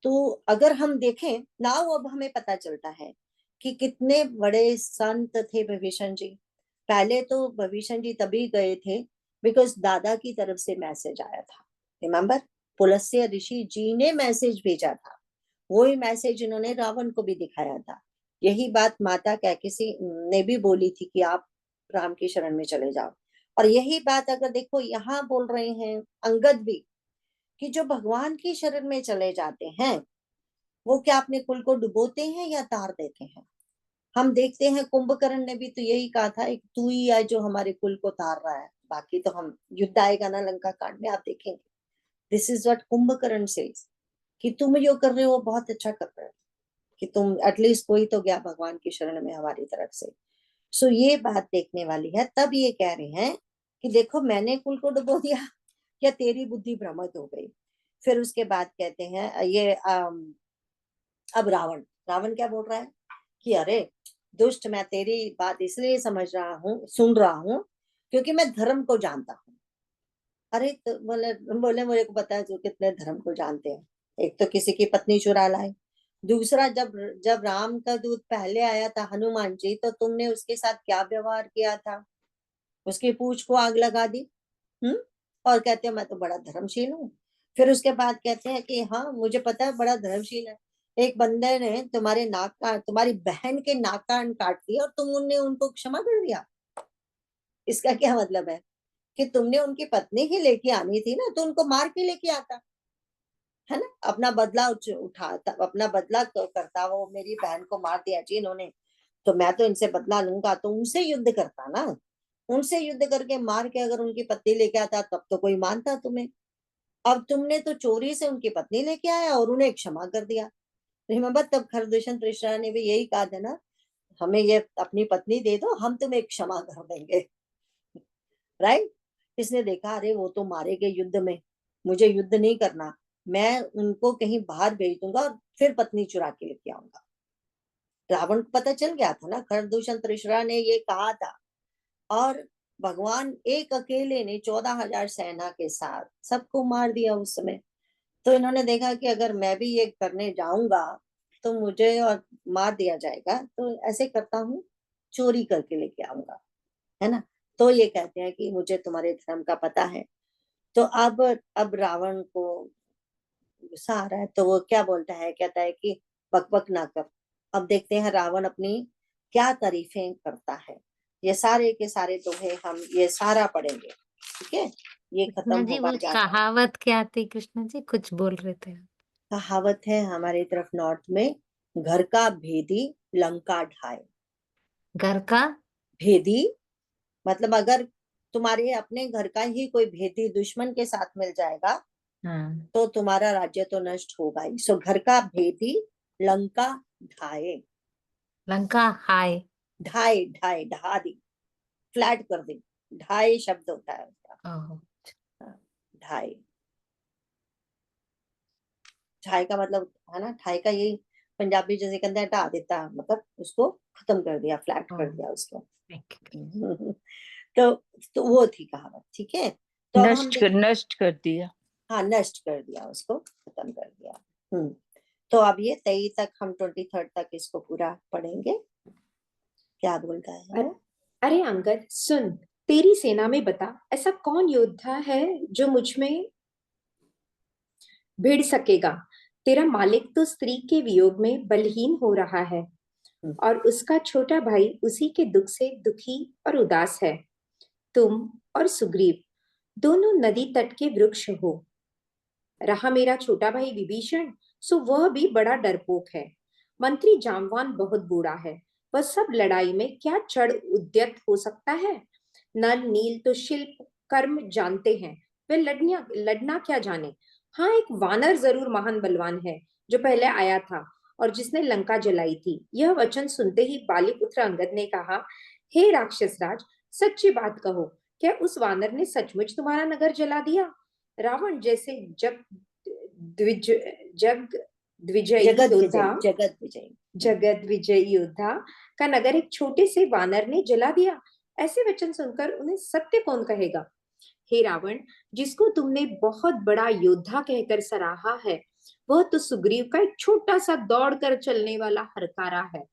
तो अगर हम देखें नाउ, अब हमें पता चलता है कि कितने बड़े संत थे भविष्य जी। पहले तो भविष्य जी तभी गए थे बिकॉज दादा की तरफ से मैसेज आया था। रिमेम्बर, पुलस्त्य ऋषि जी ने मैसेज भेजा था, वही मैसेज इन्होंने रावण को भी दिखाया था। यही बात माता कैकेसी ने भी बोली थी कि आप राम की शरण में चले जाओ। और यही बात अगर देखो यहाँ बोल रहे हैं अंगद भी, कि जो भगवान की शरण में चले जाते हैं वो क्या अपने कुल को डुबोते हैं या तार देते हैं। हम देखते हैं कुंभकर्ण ने भी तो यही कहा था, एक तू ही है जो हमारे कुल को तार रहा है, बाकी तो हम, युद्ध आएगा ना लंका कांड में आप देखेंगे, this is what Kumbhakarna says, कि तुम जो कर रहे हो बहुत अच्छा कर रहे हो, कि तुम एटलीस्ट कोई तो गया भगवान की शरण में हमारी तरफ से। सो ये बात देखने वाली है। तब ये कह रहे हैं कि देखो मैंने कुल को डुबो दिया या तेरी बुद्धि भ्रमित हो गई। फिर उसके बाद कहते हैं ये अब रावण रावण क्या बोल रहा है कि अरे दुष्ट, मैं तेरी बात इसलिए समझ रहा हूँ, सुन रहा हूँ, क्योंकि मैं धर्म को जानता हूँ। अरे तो बोले बोले मुझे को पता है जो कितने धर्म को जानते हैं। एक तो किसी की पत्नी चुरा लाए, दूसरा जब जब राम का दूत पहले आया था हनुमान जी, तो तुमने उसके साथ क्या व्यवहार किया था, उसकी पूंछ को आग लगा दी। और कहते हैं मैं तो बड़ा धर्मशील हूँ। फिर उसके बाद कहते हैं कि हाँ मुझे पता है बड़ा धर्मशील है, एक बंदे ने तुम्हारी बहन के नाक कान काट दिया और तुमने उनको क्षमा कर दिया। इसका क्या मतलब है कि तुमने उनकी पत्नी ही लेके आनी थी ना, तो उनको मार के लेके आता, है ना, अपना बदला उठाता, अपना बदला करता। वो मेरी बहन को मार दिया जी इन्होंने, तो मैं तो इनसे बदला लूंगा, तो उनसे युद्ध करता ना, उनसे युद्ध करके मार के अगर उनकी पत्नी लेके आता तब तो कोई मानता तुम्हें। अब तुमने तो चोरी से उनकी पत्नी लेके आया और उन्हें क्षमा कर दिया। रिमेम्बर, तब खरदूषण तृष्णा ने भी यही कहा था ना, हमें ये अपनी पत्नी दे दो, हम तुम्हें क्षमा कर देंगे। राइट, इसने देखा अरे वो तो मारे गए युद्ध में, मुझे युद्ध नहीं करना, मैं उनको कहीं बाहर भेज दूंगा और फिर पत्नी चुरा के लेके आऊंगा। रावण को पता चल गया था ना, खरदूषण तृष्णा ने ये कहा था, और भगवान एक अकेले ने 14,000 सेना के साथ सबको मार दिया उस समय। तो इन्होंने देखा कि अगर मैं भी ये करने जाऊंगा तो मुझे और मार दिया जाएगा, तो ऐसे करता हूँ, चोरी करके लेके आऊंगा, है ना। तो ये कहते हैं कि मुझे तुम्हारे धर्म का पता है। तो अब रावण को गुस्सा आ रहा है, तो वो क्या बोलता है, कहता है कि बकबक ना कर। अब देखते हैं रावण अपनी क्या तारीफें करता है। ये सारे के सारे दोहे हम ये सारा पढ़ेंगे, ठीक है, ये कृष्णा खत्म जी होगा वो जाना। कहावत क्या थी? कृष्णा जी कुछ बोल रहे थे आप। कहावत है हमारी तरफ नॉर्थ में, घर का भेदी लंका ढाए। घर का भेदी मतलब अगर तुम्हारे अपने घर का ही कोई भेदी दुश्मन के साथ मिल जाएगा तो तुम्हारा राज्य तो नष्ट होगा ही। सो घर का भेदी लंका ढाए, लंका हाय। ढाए ढाए ढा दी, फ्लैट कर दी, ढाई शब्द होता है उसका। ओह, हाँ, ढाई, ढाई का मतलब है ना, ढाई का यही पंजाबी जैसे कहते हैं ढा देता, मतलब उसको खत्म कर दिया, फ्लैट कर दिया उसको। तो वो थी कहावत, ठीक है। तो अब हम नष्ट कर दिया। हाँ, नष्ट कर दिया, उसको खत्म कर दिया। तो अब ये 23 तक, हम 23 तक इसको पूरा पढ़ेंगे। क्या बोलता है वो? अरे अंगद सुन, तेरी सेना में बता ऐसा कौन योद्धा है जो मुझ में भिड़ सकेगा। तेरा मालिक तो स्त्री के वियोग में बलहीन हो रहा है और उसका छोटा भाई उसी के दुख से दुखी और उदास है। तुम और सुग्रीव दोनों नदी तट के वृक्ष हो। रहा मेरा छोटा भाई विभीषण, सो वह भी बड़ा डरपोक है। मंत्री जामवान बहुत बूढ़ा है, वह सब लड़ाई में क्या चढ़ उद्यत हो सकता है। नल नील तो शिल्प कर्म जानते हैं, वे लड़ना क्या जाने। हाँ, एक वानर जरूर महान बलवान है जो पहले आया था और जिसने लंका जलाई थी। यह वचन सुनते ही बालीपुत्र अंगद ने कहा, हे राक्षस राज, सच्ची बात कहो, क्या उस वानर ने सचमुच तुम्हारा नगर जला दिया। रावण जैसे द्विज जग द्विजयी योद्धा जगत विजयी योद्धा का नगर एक छोटे से वानर ने जला दिया। ऐसे वचन सुनकर उन्हें सत्य कौन कहेगा। हे रावण, जिसको तुमने बहुत बड़ा योद्धा कहकर सराहा है, वह तो सुग्रीव का एक छोटा सा दौड़ कर चलने वाला हरकारा है।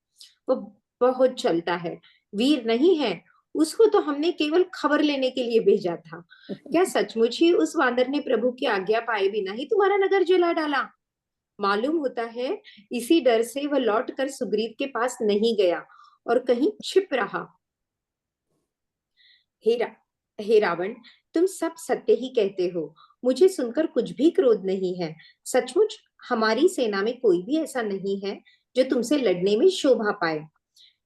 वो बहुत चलता है, वीर नहीं है। उसको तो हमने केवल खबर लेने के लिए भेजा था। क्या सचमुच ही उस वानर ने प्रभु की आज्ञा पाए बिना ही तुम्हारा नगर जला डाला। मालूम होता है इसी डर से वह लौट कर सुग्रीव के पास नहीं गया और कहीं छिप रहा। हे रावण, तुम सब सत्य ही कहते हो, मुझे सुनकर कुछ भी क्रोध नहीं है। सचमुच हमारी सेना में कोई भी ऐसा नहीं है जो तुमसे लड़ने में शोभा पाए।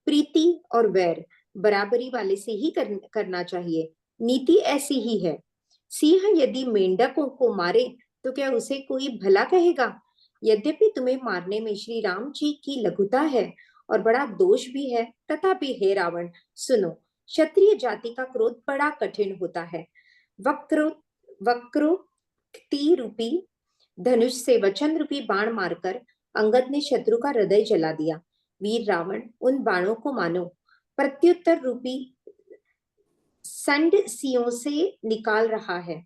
प्रीति और वैर बराबरी वाले से ही करना चाहिए, नीति ऐसी ही है। सिंह यदि मेंढकों को मारे तो क्या उसे कोई भला कहेगा। यद्यपि तुम्हें मारने में श्री राम जी की लघुता है और बड़ा दोष भी है, तथापि हे रावण सुनो, क्षत्रिय जाति का क्रोध बड़ा कठिन होता है। वक्रोक्ति रूपी धनुष से वचन रूपी बाण मारकर अंगद ने शत्रु का हृदय जला दिया। वीर रावण, उन बाणों को मानो, प्रत्युत्तर रूपी संड सियों से निकाल रहा है।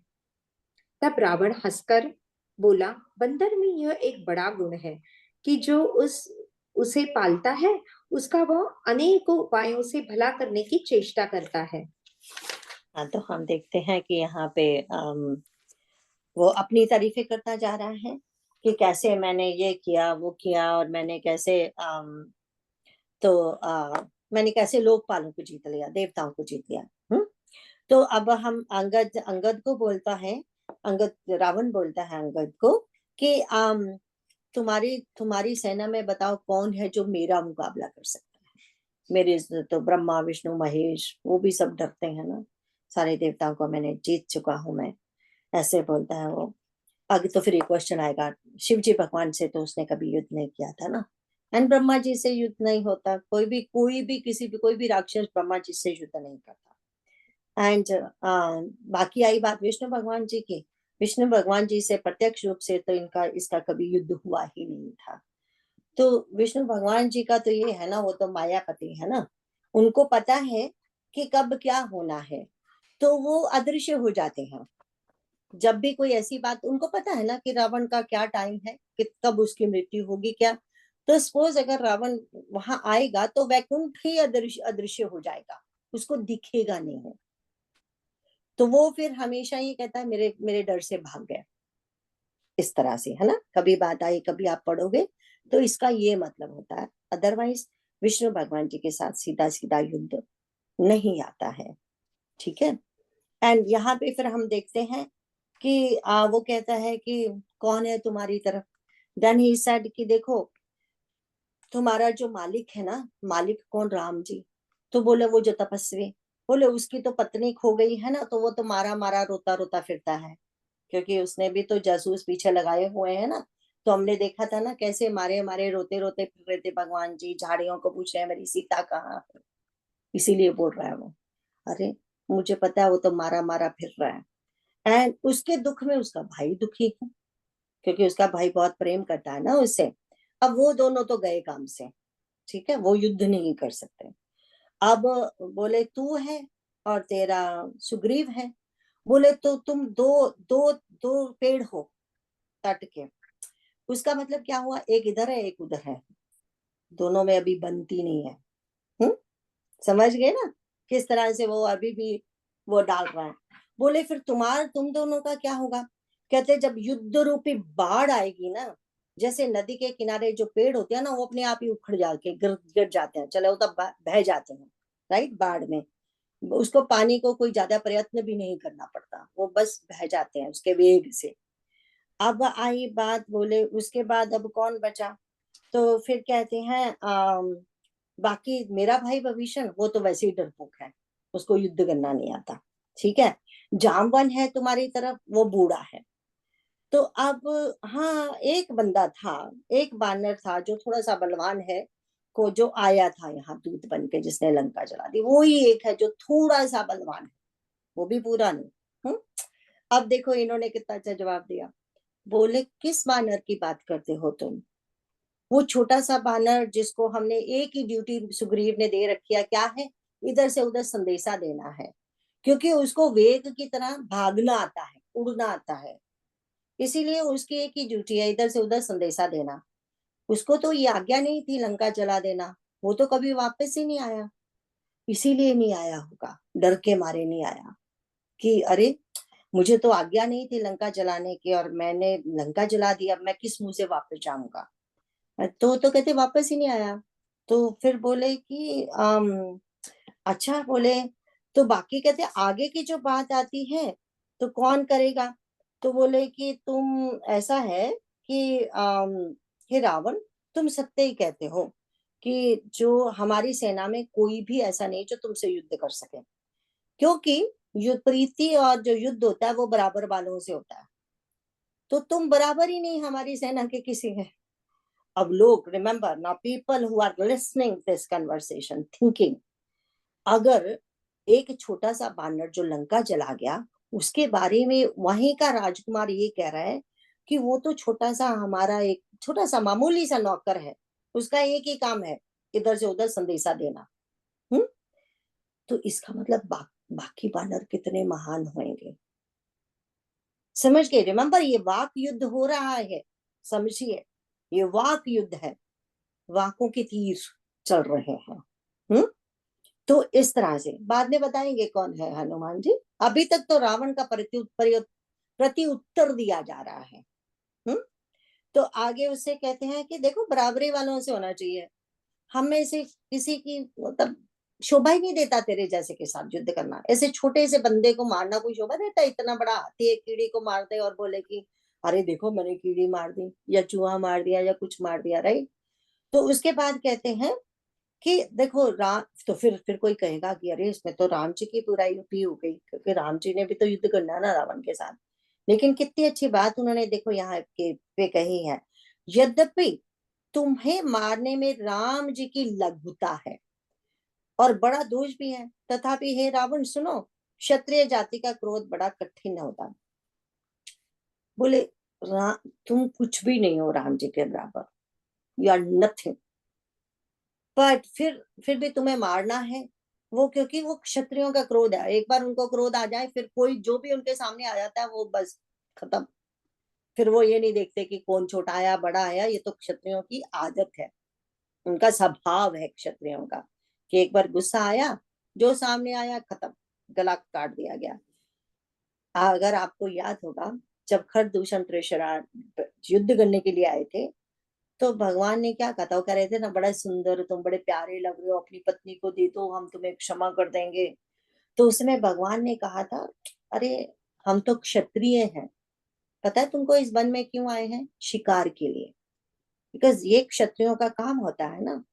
तब रावण हंसकर बोला, बंदर में यह एक बड़ा गुण है कि जो उसे पालता है उसका वह अनेकों उपायों से भला करने की चेष्टा करता है। हाँ, तो हम देखते हैं कि यहाँ पे वो अपनी तारीफें करता जा रहा है कि कैसे मैंने ये किया वो किया और मैंने कैसे मैंने कैसे लोकपालों को जीत लिया, देवताओं को जीत लिया। तो अब हम अंगद को बोलता है, रावण बोलता है अंगद को कि तुम्हारी सेना में बताओ कौन है जो मेरा मुकाबला कर सकता है। मेरे तो ब्रह्मा विष्णु महेश वो भी सब डरते हैं ना, सारे देवताओं को मैंने जीत चुका हूं मैं, ऐसे बोलता है वो। आगे तो फिर एक क्वेश्चन आएगा, शिव जी भगवान से तो उसने कभी युद्ध नहीं किया था ना, एंड ब्रह्मा जी से युद्ध नहीं होता, कोई भी राक्षस ब्रह्मा जी से युद्ध नहीं करता। एंड बाकी आई बात विष्णु भगवान जी की, विष्णु भगवान जी से प्रत्यक्ष रूप से तो इसका कभी युद्ध हुआ ही नहीं था। तो विष्णु भगवान जी का तो ये है ना, वो तो मायापति है ना, उनको पता है कि कब क्या होना है, तो वो अदृश्य हो जाते हैं। जब भी कोई ऐसी बात, उनको पता है ना कि रावण का क्या टाइम है, कि कब उसकी मृत्यु होगी क्या। तो सपोज अगर रावण वहां आएगा तो वैकुंठ ही अदृश्य हो जाएगा, उसको दिखेगा नहीं। तो वो फिर हमेशा ये कहता है मेरे डर से भाग गया, इस तरह से है ना। कभी बात आई, कभी आप पढ़ोगे तो इसका ये मतलब होता है। अदरवाइज विष्णु भगवान जी के साथ सीधा सीधा युद्ध नहीं आता है, ठीक है। एंड यहाँ पे फिर हम देखते हैं कि वो कहता है कि कौन है तुम्हारी तरफ। देन ही सेड कि देखो तुम्हारा जो मालिक है ना, मालिक कौन, राम जी। तो बोले वो जो तपस्वी, बोले उसकी तो पत्नी खो गई है ना, तो वो तो मारा मारा रोता रोता फिरता है, क्योंकि उसने भी तो जासूस पीछे लगाए हुए हैं ना। तो हमने देखा था ना कैसे मारे मारे रोते रोते फिर रहे थे भगवान जी, झाड़ियों को पूछ रहे हैं मेरी सीता कहाँ है। इसीलिए बोल रहा है वो, अरे मुझे पता है वो तो मारा मारा फिर रहा है। एंड उसके दुख में उसका भाई दुखी है, क्योंकि उसका भाई बहुत प्रेम करता है ना उससे। अब वो दोनों तो गए काम से, ठीक है, वो युद्ध नहीं कर सकते। अब बोले तू है और तेरा सुग्रीव है। बोले तो तुम दो दो दो पेड़ हो तट के। उसका मतलब क्या हुआ, एक इधर है एक उधर है, दोनों में अभी बनती नहीं है। हम्म, समझ गए ना किस तरह से वो अभी भी वो डाल रहा है। बोले फिर तुम दोनों का क्या होगा। कहते जब युद्ध रूपी बाढ़ आएगी ना, जैसे नदी के किनारे जो पेड़ होते हैं ना वो अपने आप ही उखड़ जाके गिर गिर जाते हैं, चले वो तब बह जाते हैं, राइट। बाढ़ में उसको पानी को कोई ज्यादा प्रयत्न भी नहीं करना पड़ता, वो बस बह जाते हैं उसके वेग से। अब आई बात, बोले उसके बाद अब कौन बचा। तो फिर कहते हैं बाकी मेरा भाई विभीषण वो तो वैसे ही डरपोक है, उसको युद्ध करना नहीं आता, ठीक है। जामवन है तुम्हारी तरफ, वो बूढ़ा है। तो अब हाँ एक बंदा था, एक बानर था जो थोड़ा सा बलवान है, को जो आया था यहाँ दूत बन के जिसने लंका जला दी, वो ही एक है जो थोड़ा सा बलवान है, वो भी पूरा नहीं। हम्म। अब देखो इन्होंने कितना अच्छा जवाब दिया। बोले किस बानर की बात करते हो तुम। वो छोटा सा बानर जिसको हमने एक ही ड्यूटी सुग्रीव ने दे रखी है, क्या है, इधर से उधर संदेशा देना है, क्योंकि उसको वेग की तरह भागना आता है, उड़ना आता है। इसीलिए उसकी एक ही ड्यूटी है, इधर से उधर संदेशा देना। उसको तो ये आज्ञा नहीं थी लंका जला देना, वो तो कभी वापस ही नहीं आया। इसीलिए नहीं आया होगा, डर के मारे नहीं आया कि अरे मुझे तो आज्ञा नहीं थी लंका जलाने की और मैंने लंका जला दिया, अब मैं किस मुंह से वापस जाऊंगा। तो कहते वापस ही नहीं आया। तो फिर बोले कि अच्छा, बोले तो बाकी कहते आगे की जो बात आती है तो कौन करेगा। तो बोले कि तुम ऐसा है कि हे रावण, तुम सत्य ही कहते हो कि जो हमारी सेना में कोई भी ऐसा नहीं जो तुमसे युद्ध कर सके, क्योंकि युद्ध प्रीति और जो युद्ध होता है वो बराबर वालों से होता है, तो तुम बराबर ही नहीं हमारी सेना के किसी हैं। अब लोग, रिमेंबर ना, people who are listening this conversation thinking, अगर एक छोटा सा बानर जो लंका जला गया उसके बारे में वहीं का राजकुमार ये कह रहा है कि वो तो छोटा सा हमारा एक छोटा सा मामूली सा नौकर है, उसका एक ही काम है इधर से उधर संदेशा देना। हम्म। तो इसका मतलब बाकी बानर कितने महान होंगे, समझ गए। रिमेंबर ये वाक युद्ध हो रहा है, समझिए, ये वाक युद्ध है, वाकों के तीर चल रहे हैं। हम्म। तो इस तरह से बाद में बताएंगे कौन है हनुमान जी। अभी तक तो रावण का प्रति उत्तर दिया जा रहा है। हम्म। तो आगे उससे कहते हैं कि देखो बराबरी वालों से होना चाहिए, हम में से किसी की मतलब शोभा ही नहीं देता तेरे जैसे के साथ युद्ध करना, ऐसे छोटे से बंदे को मारना कोई शोभा देता, इतना बड़ा हाथी एक कीड़ी को मार दे और बोले कि अरे देखो मैंने कीड़ी मार दी या चूहा मार दिया या कुछ मार दिया, राइट। तो उसके बाद कहते हैं कि देखो राम, तो फिर कोई कहेगा कि अरे इसमें तो राम जी की बुराई भी हो गई, क्योंकि राम जी ने भी तो युद्ध करना है ना रावण के साथ। लेकिन कितनी अच्छी बात उन्होंने देखो यहाँ के पे कही है, यद्यपि तुम्हें मारने में राम जी की लघुता है और बड़ा दोष भी है, तथापि हे रावण सुनो, क्षत्रिय जाति का क्रोध बड़ा कठिन होता। बोले तुम कुछ भी नहीं हो राम जी के बराबर, यू आर नथिंग, बट फिर भी तुम्हें मारना है। वो क्योंकि वो क्षत्रियों का क्रोध है, एक बार उनको क्रोध आ जाए फिर कोई जो भी उनके सामने आ जाता है वो बस खत्म। फिर वो ये नहीं देखते कि कौन छोटा आया बड़ा आया, ये तो क्षत्रियों की आदत है, उनका स्वभाव है क्षत्रियों का कि एक बार गुस्सा आया, जो सामने आया खत्म, गला काट दिया गया। अगर आपको याद होगा जब खरदूषण त्रिशरा युद्ध करने के लिए आए थे, तो भगवान ने क्या कहा था, वो कह रहे थे ना बड़ा सुंदर तुम बड़े प्यारे लग रहे हो, अपनी पत्नी को दे दो हम तुम्हें क्षमा कर देंगे। तो उसमें भगवान ने कहा था अरे हम तो क्षत्रिय हैं, पता है तुमको इस वन में क्यों आए हैं, शिकार के लिए, बिकॉज ये क्षत्रियों का काम होता है ना।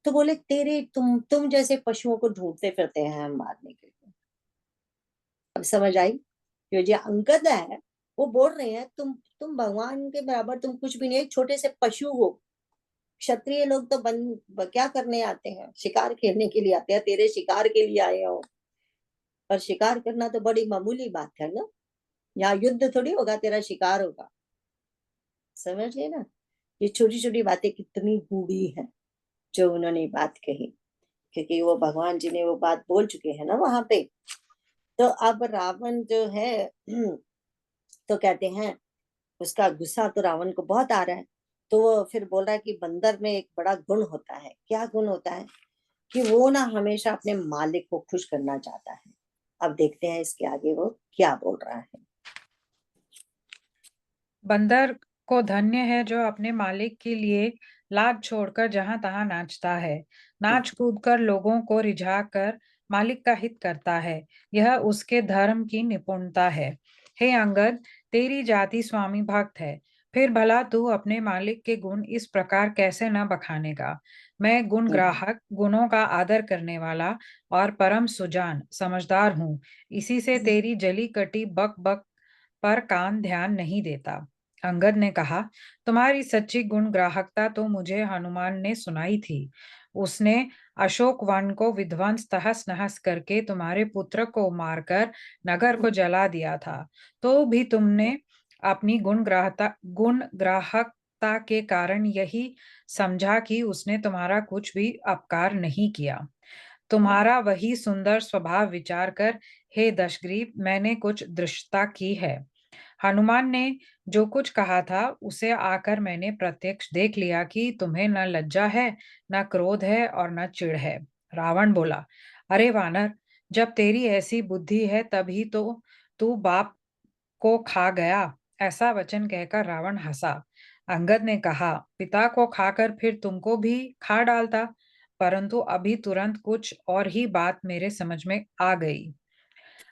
तो बोले तेरे तुम जैसे पशुओं को ढूंढते फिरते हैं हम मारने के लिए, अब समझ आई? ये जो अंगद है वो बोल रहे हैं तुम भगवान के बराबर, तुम कुछ भी नहीं, एक छोटे से पशु हो। क्षत्रिय लोग तो क्या करने आते हैं? शिकार खेलने के लिए आते हैं, तेरे शिकार के लिए आए हो। पर शिकार करना तो बड़ी मामूली बात है ना, यहाँ युद्ध थोड़ी होगा, तेरा शिकार होगा। समझ गए ना? ये छोटी छोटी बातें कितनी गूढ़ी हैं जो उन्होंने बात कही, क्योंकि वो भगवान जी ने वो बात बोल चुके हैं ना वहां पे। तो अब रावण जो है तो कहते हैं, उसका गुस्सा तो रावण को बहुत आ रहा है। तो वो फिर बोल रहा है कि बंदर में एक बड़ा गुण होता है। क्या गुण होता है? कि वो ना हमेशा अपने मालिक को खुश करना चाहता है। अब देखते हैं इसके आगे वो क्या बोल रहा है। बंदर को धन्य है जो अपने मालिक के लिए लाज छोड़कर जहां तहां नाचता है, नाच कूद कर लोगों को रिझा कर मालिक का हित करता है। यह उसके धर्म की निपुणता है। हे अंगद, तेरी जाति स्वामी भक्त है, फिर भला तू अपने मालिक के गुण इस प्रकार कैसे न बखानेगा। मैं गुण ग्राहक, गुणों का आदर करने वाला और परम सुजान समझदार हूँ। इसी से तेरी जली कटी बक बक पर कान ध्यान नहीं देता। अंगद ने कहा, तुम्हारी सच्ची गुण ग्राहकता तो मुझे हनुमान ने सुनाई थी। उसने अशोक वन को विध्वंस तहस नहस करके तुम्हारे पुत्र को मारकर नगर को जला दिया था। तो भी तुमने अपनी गुण ग्राहकता के कारण यही समझा कि उसने तुम्हारा कुछ भी अपकार नहीं किया। तुम्हारा वही सुंदर स्वभाव विचार कर, हे दशग्रीव, मैंने कुछ दृष्टता की है। हनुमान ने जो कुछ कहा था उसे आकर मैंने प्रत्यक्ष देख लिया कि तुम्हें न लज्जा है, न क्रोध है और न चिढ़ है। रावण बोला, अरे वानर, जब तेरी ऐसी बुद्धि है तभी तो तू बाप को खा गया। ऐसा वचन कहकर रावण हंसा। अंगद ने कहा, पिता को खाकर फिर तुमको भी खा डालता, परंतु अभी तुरंत कुछ और ही बात मेरे समझ में आ गई।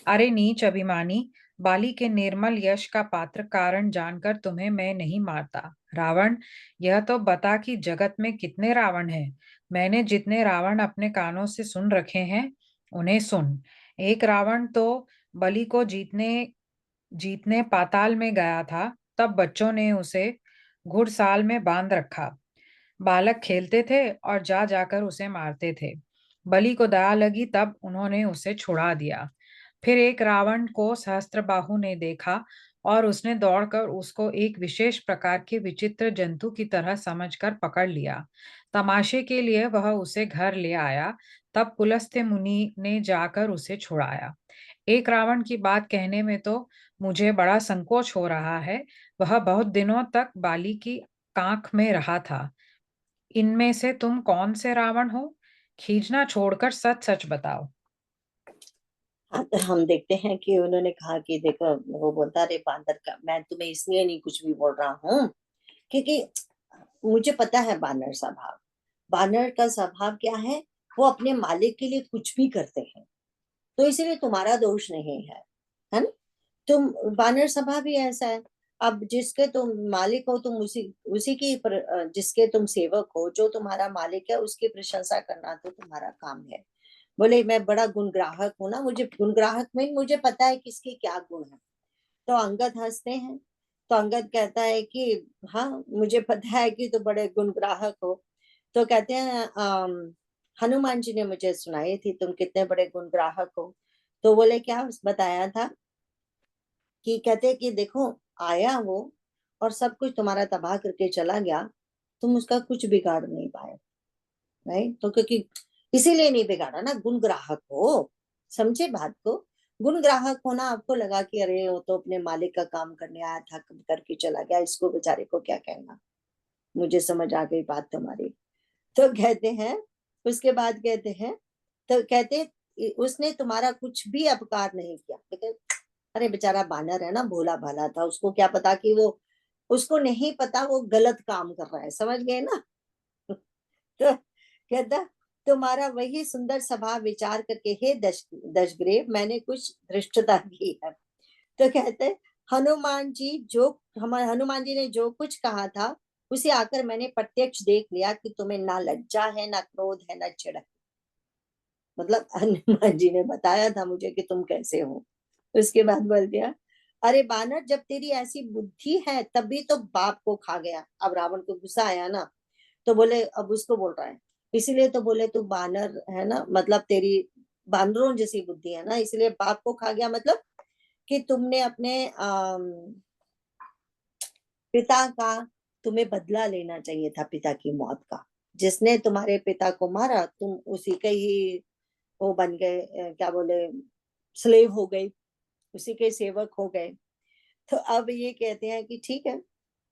अरे नीच अभिमानी, बाली के निर्मल यश का पात्र कारण जानकर तुम्हें मैं नहीं मारता। रावण, यह तो बता कि जगत में कितने रावण हैं। मैंने जितने रावण अपने कानों से सुन रखे हैं उन्हें सुन। एक रावण तो बलि को जीतने जीतने पाताल में गया था, तब बच्चों ने उसे घुड़साल में बांध रखा। बालक खेलते थे और जा जाकर उसे मारते थे। बलि को दया लगी तब उन्होंने उसे छुड़ा दिया। फिर एक रावण को सहस्त्रबाहु ने देखा और उसने दौड़कर उसको एक विशेष प्रकार के विचित्र जंतु की तरह समझकर पकड़ लिया। तमाशे के लिए वह उसे घर ले आया। तब पुलस्त्य मुनि ने जाकर उसे छुड़ाया। एक रावण की बात कहने में तो मुझे बड़ा संकोच हो रहा है। वह बहुत दिनों तक बाली की कांख में रहा था। इनमें से तुम कौन से रावण हो? खींचना छोड़कर सच सच बताओ। हाँ, तो हम देखते हैं कि उन्होंने कहा कि देखो, वो बोलता, रे बांदर का, मैं तुम्हें इसलिए नहीं कुछ भी बोल रहा हूँ क्योंकि मुझे पता है बानर स्वभाव। बानर का स्वभाव क्या है? वो अपने मालिक के लिए कुछ भी करते हैं। तो इसीलिए तुम्हारा दोष नहीं है ना? तुम, बानर स्वभाव ही ऐसा है। अब जिसके तुम मालिक हो, तुम उसी उसी की जिसके तुम सेवक हो, जो तुम्हारा मालिक है उसकी प्रशंसा करना तो तुम्हारा काम है। बोले मैं बड़ा गुणग्राहक हूं ना, मुझे गुणग्राहक में मुझे पता है किसके क्या गुण है। तो अंगद हंसते हैं। तो अंगद कहता है कि हाँ, मुझे पता है कि तुम बड़े गुणग्राहक हो। तो कहते हैं हनुमान जी ने मुझे सुनाई थी तुम कितने बड़े गुणग्राहक हो। तो बोले क्या बताया था? कि कहते कि देखो, आया वो और सब कुछ तुम्हारा तबाह करके चला गया, तुम उसका कुछ बिगाड़ नहीं पाए। राइट? तो क्योंकि इसीलिए नहीं बिगाड़ा ना, गुण ग्राहक हो। समझे बात को? गुण ग्राहक होना, आपको लगा कि अरे वो तो अपने मालिक का काम करने आया था, करके चला गया, इसको बेचारे को क्या कहना। मुझे समझ आ गई बात तुम्हारी। तो कहते हैं, उसके बाद कहते हैं, तो कहते उसने तुम्हारा कुछ भी अपकार नहीं किया। लेकिन अरे बेचारा बानर है ना, भोला भाला था, उसको क्या पता कि वो, उसको नहीं पता वो गलत काम कर रहा है। समझ गए ना? तो कहता, तुम्हारा वही सुंदर स्वभाव विचार करके हे दशग्रीव, मैंने कुछ धृष्टता की है। तो कहते, हनुमान जी जो हमारे हनुमान जी ने जो कुछ कहा था उसे आकर मैंने प्रत्यक्ष देख लिया कि तुम्हें ना लज्जा है, ना क्रोध है, ना चिढ़ है। मतलब हनुमान जी ने बताया था मुझे कि तुम कैसे हो। उसके बाद बोल दिया, अरे बानर, जब तेरी ऐसी बुद्धि है तभी तो बाप को खा गया। अब रावण को गुस्सा आया ना, तो बोले, अब उसको बोल रहा है, इसीलिए तो बोले तू बानर है ना, मतलब तेरी बानरों जैसी बुद्धि है ना, इसलिए बाप को खा गया। मतलब कि तुमने अपने पिता का, तुम्हें बदला लेना चाहिए था पिता की मौत का। जिसने तुम्हारे पिता को मारा, तुम उसी के ही वो बन गए, क्या बोले, स्लेव हो गए, उसी के सेवक हो गए। तो अब ये कहते हैं कि ठीक है,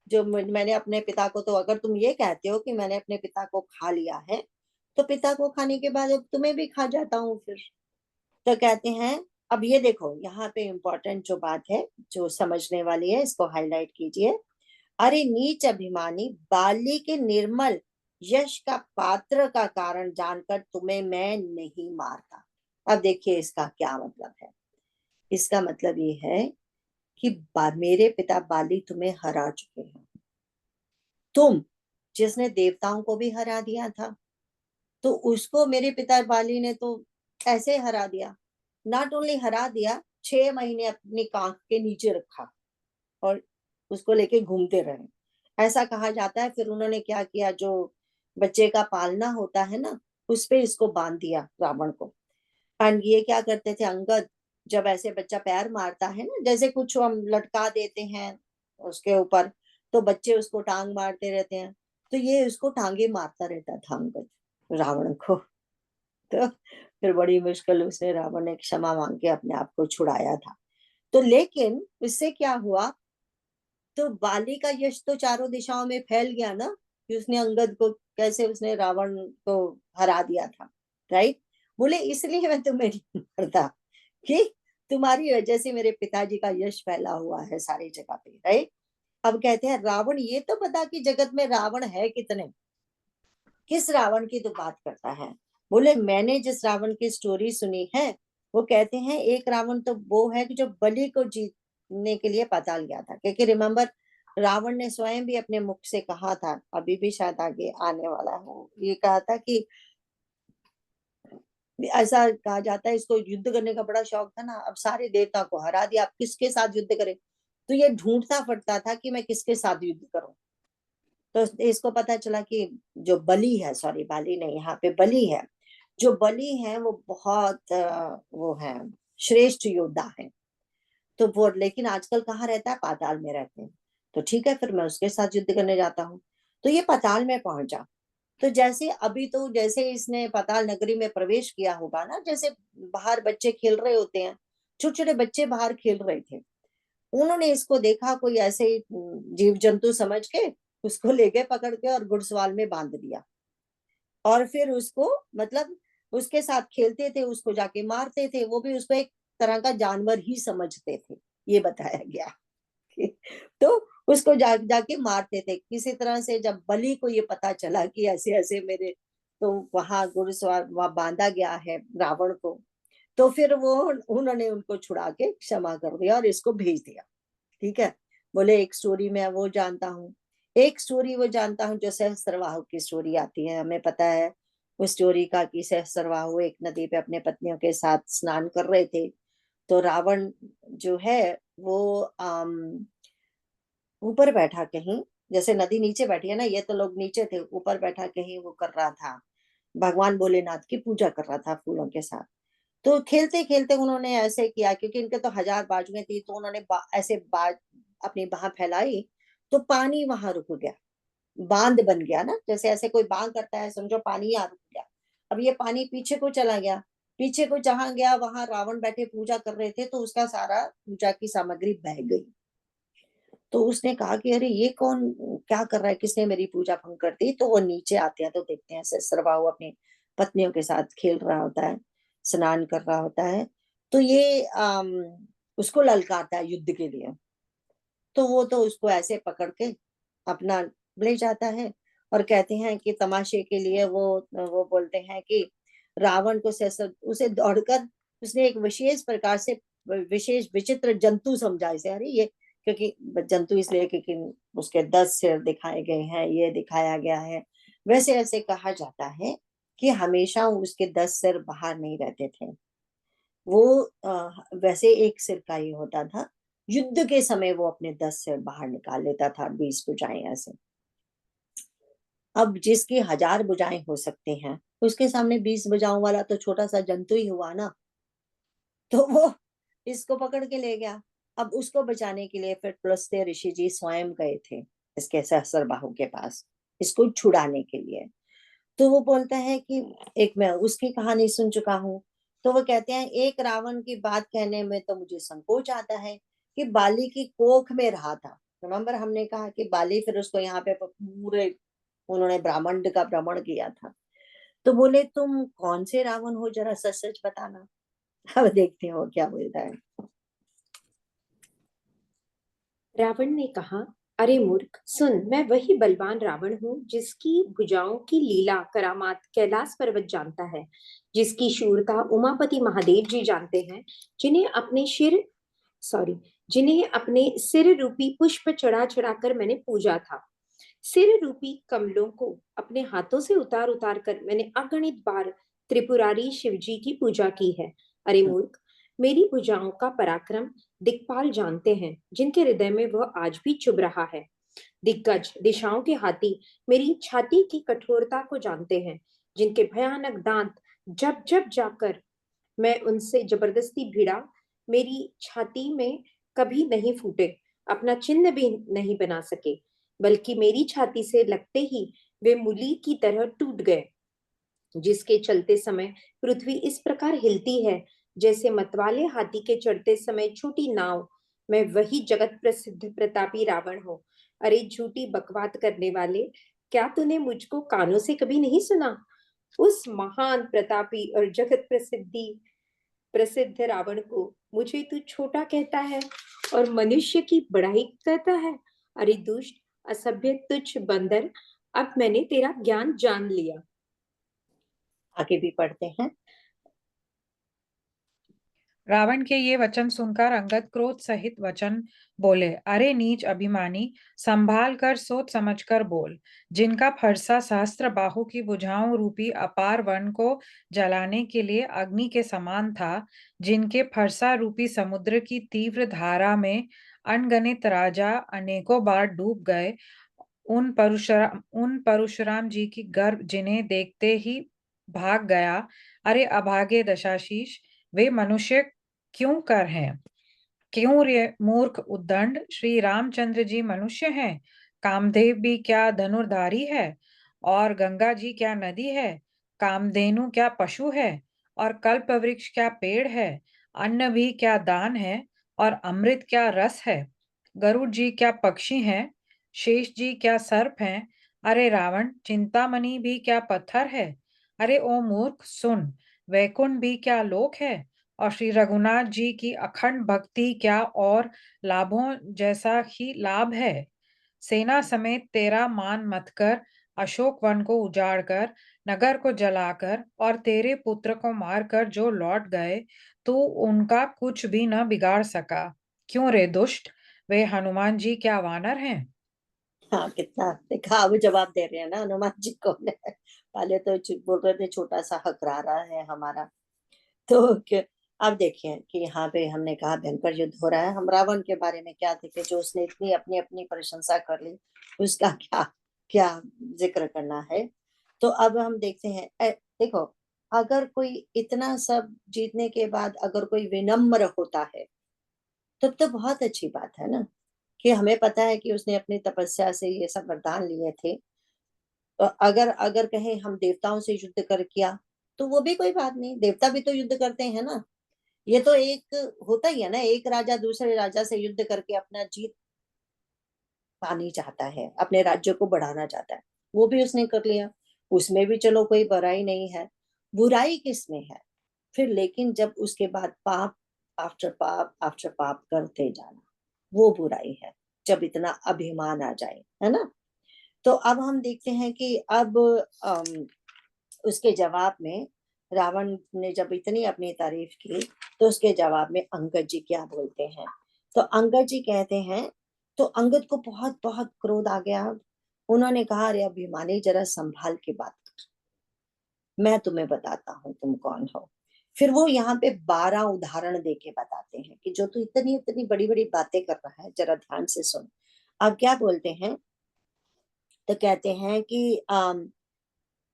जो मैंने अपने पिता को, तो अगर तुम ये कहते हो कि मैंने अपने पिता को खा लिया है, तो पिता को खाने के बाद अब तुम्हें भी खा जाता हूँ फिर। तो कहते हैं, अब ये देखो यहाँ पे इम्पोर्टेंट जो बात है, जो समझने वाली है, इसको हाईलाइट कीजिए। अरे नीच अभिमानी, बाली के निर्मल यश का पात्र का कारण जानकर तुम्हें मैं नहीं मारता। अब देखिए इसका क्या मतलब है। इसका मतलब ये है कि मेरे पिता बाली तुम्हें हरा चुके हैं। तुम, जिसने देवताओं को भी हरा दिया था, तो उसको मेरे पिता बाली ने तो ऐसे हरा दिया। नॉट ओनली हरा दिया, 6 महीने अपनी कांख के नीचे रखा और उसको लेके घूमते रहे, ऐसा कहा जाता है। फिर उन्होंने क्या किया, जो बच्चे का पालना होता है ना, उस पे इसको बांध दिया रावण को। एंड ये क्या करते थे अंगद, जब ऐसे बच्चा पैर मारता है ना, जैसे कुछ हम लटका देते हैं उसके ऊपर, तो बच्चे उसको टांग मारते रहते हैं, तो ये उसको टांगे मारता रहता था अंगद रावण को। तो फिर बड़ी मुश्किल उसने, रावण ने क्षमा मांग के अपने आप को छुड़ाया था। तो लेकिन इससे क्या हुआ, तो बाली का यश तो चारों दिशाओं में फैल गया ना, कि उसने अंगद को कैसे उसने रावण को हरा दिया था। राइट। बोले इसलिए मैं तुम्हें नहीं मारता कि तुम्हारी वजह से मेरे पिताजी का यश फैला हुआ है सारी जगह पे। राइट। अब कहते हैं रावण, ये तो बता कि जगत में रावण है कितने, किस रावण की तो बात करता है। बोले मैंने जिस रावण की स्टोरी सुनी है, वो कहते हैं एक रावण तो वो है कि जो बलि को जीतने के लिए पाताल गया था। क्योंकि रिमेम्बर, रावण ने स्वयं भी अपने मुख से कहा था, अभी भी शायद आगे आने वाला है, ये कहा था कि ऐसा कहा जाता है, इसको युद्ध करने का बड़ा शौक था ना, अब सारे देवता को हरा दिया, अब किसके साथ युद्ध करे। तो ये ढूंढता फिरता था कि मैं किसके साथ युद्ध करूं। तो इसको पता चला कि जो बलि है, सॉरी बाली नहीं, यहाँ पे बलि है, जो बलि है वो बहुत वो है, श्रेष्ठ योद्धा है। तो वो लेकिन आजकल कहाँ रहता है, पाताल में रहते हैं। तो ठीक है, फिर मैं उसके साथ युद्ध करने जाता हूँ। तो ये पाताल में पहुंचा। तो जैसे अभी तो जैसे इसने पाताल नगरी में प्रवेश किया होगा ना, जैसे बाहर बच्चे खेल रहे होते हैं, छोटे छोटे बच्चे बाहर खेल रहे थे, उन्होंने इसको देखा, कोई ऐसे जीव जंतु समझ के उसको ले गए पकड़ के और घुड़सवाल में बांध दिया। और फिर उसको, मतलब उसके साथ खेलते थे, उसको जाके मारते थे, वो भी उसको एक तरह का जानवर ही समझते थे, ये बताया गया। तो उसको जाके मारते थे किसी तरह से। जब बलि को ये पता चला कि ऐसे ऐसे मेरे, तो वहां घुड़सवार वहां बांधा गया है रावण को, तो फिर वो उन्होंने उनको छुड़ा के क्षमा कर दिया और इसको भेज दिया। ठीक है। बोले एक स्टोरी मैं वो जानता हूँ, एक स्टोरी वो जानता हूँ जो सहस्त्रवाहु की स्टोरी आती है, हमें पता है उस स्टोरी का, कि सहस्त्रवाहु एक नदी पे अपने पत्नियों के साथ स्नान कर रहे थे। तो रावण जो है वो ऊपर बैठा कहीं, जैसे नदी नीचे बैठी है ना, ये तो लोग नीचे थे, ऊपर बैठा कहीं वो कर रहा था, भगवान भोलेनाथ की पूजा कर रहा था फूलों के साथ। तो खेलते खेलते उन्होंने ऐसे किया, क्योंकि इनके तो 1000 बाजुएं थी, तो उन्होंने ऐसे अपनी बाह फैलाई, तो पानी वहां रुक गया, बांध बन गया ना, जैसे ऐसे कोई बांध करता है, समझो पानी यहाँ रुक गया। अब ये पानी पीछे को चला गया, पीछे को जहां गया वहां रावण बैठे पूजा कर रहे थे, तो उसका सारा पूजा की सामग्री बह गई। तो उसने कहा कि अरे ये कौन, क्या कर रहा है, किसने मेरी पूजा भंग कर दी। तो वो नीचे आते हैं तो देखते हैं सहस्त्रबाहु अपनी पत्नियों के साथ खेल रहा होता है, स्नान कर रहा होता है। तो ये उसको ललकारता है युद्ध के लिए। तो वो तो उसको ऐसे पकड़ के अपना ले जाता है, और कहते हैं कि तमाशे के लिए वो बोलते हैं कि रावण को सहस्त्र, उसे दौड़कर उसने एक विशेष प्रकार से विशेष विचित्र जंतु समझा इसे। अरे ये, क्योंकि जंतु इसलिए क्योंकि उसके 10 सिर दिखाए गए हैं, ये दिखाया गया है। वैसे ऐसे कहा जाता है कि हमेशा उसके 10 सिर बाहर नहीं रहते थे, वो वैसे एक सिरकाई होता था, युद्ध के समय वो अपने 10 सिर बाहर निकाल लेता था, 20 भुजाएं ऐसे। अब जिसकी 1000 भुजाएं हो सकते हैं, उसके सामने 20 भुजाओं वाला तो छोटा सा जंतु ही हुआ ना। तो वो इसको पकड़ के ले गया। अब उसको बचाने के लिए फिर पुलस्त्य ऋषि जी स्वयं गए थे इसके सहस्त्रबाहु के पास, इसको छुड़ाने के लिए। तो वो बोलता है कि एक मैं उसकी कहानी सुन चुका हूँ। तो वो कहते हैं, एक रावण की बात कहने में तो मुझे संकोच आता है कि बाली की कोख में रहा था। रिमेम्बर हमने कहा कि बाली फिर उसको यहाँ पे पूरे उन्होंने ब्रह्मांड का भ्रमण किया था। तो बोले, तुम कौन से रावण हो, जरा सच सच बताना। अब देखते हैं वो क्या बोलता है। रावण ने कहा, अरे मूर्ख, सुन, मैं वही बलवान रावण हूँ जिसकी भुजाओं की लीला करामात कैलाश पर्वत जानता है, जिसकी शूरता उमापति महादेव जी जानते हैं, जिन्हें अपने सिर सॉरी जिन्हें अपने सिर रूपी पुष्प चढ़ा चढ़ा कर मैंने पूजा था। सिर रूपी कमलों को अपने हाथों से उतार उतार कर मैंने अगणित बार त्रिपुरारी शिवजी की पूजा की है। अरे मूर्ख, मेरी भुजाओं का पराक्रम दिक्पाल जानते हैं, जिनके हृदय में वह आज भी चुभ रहा है। दिग्गज दिशाओं के हाथी मेरी छाती की कठोरता को जानते हैं, जिनके भयानक दांत जब जब जाकर मैं उनसे जबरदस्ती भिड़ा, मेरी छाती में कभी नहीं फूटे, अपना चिन्ह भी नहीं बना सके, बल्कि मेरी छाती से लगते ही वे मूली की तरह टूट गए, जिसके चलते समय पृथ्वी इस प्रकार हिलती है जैसे मतवाले हाथी के चढ़ते समय छोटी नाव। मैं वही जगत प्रसिद्ध प्रतापी रावण हूँ। अरे झूठी बकवाद करने वाले, क्या तूने मुझको कानों से कभी नहीं सुना? उस महान प्रतापी और जगत प्रसिद्ध रावण को मुझे तू छोटा कहता है और मनुष्य की बड़ाई कहता है। अरे दुष्ट, असभ्य, तुच्छ बंदर, अब मैंने तेरा ज्ञान जान लिया। आगे भी पढ़ते हैं। रावण के ये वचन सुनकर अंगद क्रोध सहित वचन बोले, अरे नीच अभिमानी, संभाल कर सोच समझ कर बोल। जिनका फरसा सहस्त्र बाहु की भुजाओं रूपी अपार वन को जलाने के लिए अग्नि के समान था, जिनके फरसा रूपी समुद्र की तीव्र धारा में अनगणित राजा अनेकों बार डूब गए, उन परशुराम जी की गर्भ जिन्हें देखते ही भाग गया। अरे अभागे दशाशीष, वे मनुष्य क्यों कर हैं? क्यों रे मूर्ख उद्दंड, श्री रामचंद्र जी मनुष्य हैं? कामदेव भी क्या धनुर्धारी है? और गंगा जी क्या नदी है? कामधेनु क्या पशु है? और कल्प वृक्ष क्या पेड़ है? अन्न भी क्या दान है? और अमृत क्या रस है? गरुड़ जी क्या पक्षी हैं? शेष जी क्या सर्प हैं? अरे रावण, चिंतामणि भी क्या पत्थर है? अरे ओ मूर्ख सुन, वैकुंठ भी क्या लोक है? और श्री रघुनाथ जी की अखंड भक्ति क्या और लाभों जैसा ही लाभ है? सेना समेत तेरा मान मत कर, अशोक वन को उजाड़ कर, नगर को जलाकर और तेरे पुत्र को मारकर जो लौट गए, तू उनका कुछ भी न बिगाड़ सका। क्यों रे दुष्ट, वे हनुमान जी क्या वानर हैं? हाँ, कितना देखा, अब जवाब दे रहे हैं ना हनुमान जी को। पहले तो बोल रहे थे छोटा सा हकरारा है हमारा। तो अब देखिए कि यहाँ पे हमने कहा भयंकर युद्ध हो रहा है। हम रावण के बारे में क्या देखे, जो उसने इतनी अपनी अपनी प्रशंसा कर ली, उसका क्या क्या जिक्र करना है। तो अब हम देखते हैं, देखो, अगर कोई इतना सब जीतने के बाद अगर कोई विनम्र होता है, तब तो बहुत अच्छी बात है ना, कि हमें पता है कि उसने अपनी तपस्या से ये सब वरदान लिए थे। तो अगर अगर कहें हम देवताओं से युद्ध कर किया, तो वो भी कोई बात नहीं, देवता भी तो युद्ध करते हैं ना। ये तो एक होता ही है ना, एक राजा दूसरे राजा से युद्ध करके अपना जीत पानी चाहता है, अपने राज्य को बढ़ाना चाहता है, वो भी उसने कर लिया। उसमें भी चलो कोई बुराई नहीं है, बुराई किसमें है फिर? लेकिन जब उसके बाद पाप आफ्टर पाप करते जाना, वो बुराई है, जब इतना अभिमान आ जाए, है ना। तो अब हम देखते हैं कि अब उसके जवाब में रावण ने जब इतनी अपनी तारीफ की, तो उसके जवाब में अंगद जी क्या बोलते हैं। तो अंगद जी कहते हैं, तो अंगद को बहुत बहुत क्रोध आ गया। उन्होंने कहा, अरे अभिमानी, जरा संभाल के बात कर, मैं तुम्हें बताता हूँ तुम कौन हो। फिर वो यहाँ पे 12 उदाहरण देके बताते हैं कि जो तू इतनी इतनी बड़ी बड़ी बातें कर रहा है, जरा ध्यान से सुन। अब क्या बोलते हैं, तो कहते हैं कि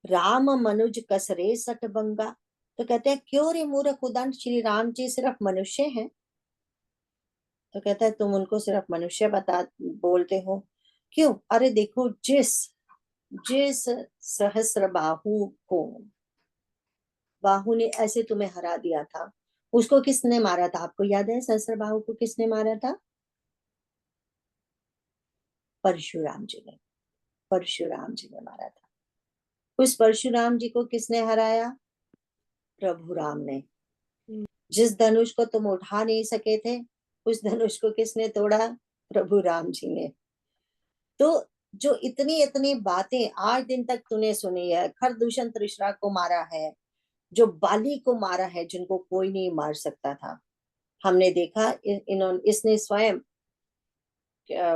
राम मनुज कसरे सटबंगा। तो कहते हैं क्यों रे मूर्ख उदंड, श्री राम जी सिर्फ मनुष्य हैं? तो कहता है तुम उनको सिर्फ मनुष्य बता बोलते हो, क्यों? अरे देखो, जिस जिस सहस्र बाहु ने ऐसे तुम्हें हरा दिया था, उसको किसने मारा था? आपको याद है सहस्र बाहु को किसने मारा था? परशुराम जी ने। परशुराम जी ने मारा था। उस परशुराम जी को किसने हराया? प्रभु राम ने। जिस धनुष को तुम उठा नहीं सके थे, उस धनुष को किसने तोड़ा? प्रभु राम जी ने। तो जो इतनी इतनी बातें आज दिन तक तूने सुनी है, खरदूषण त्रिशरा को मारा है, जो बाली को मारा है, जिनको कोई नहीं मार सकता था। हमने देखा इन्होंने इसने स्वयं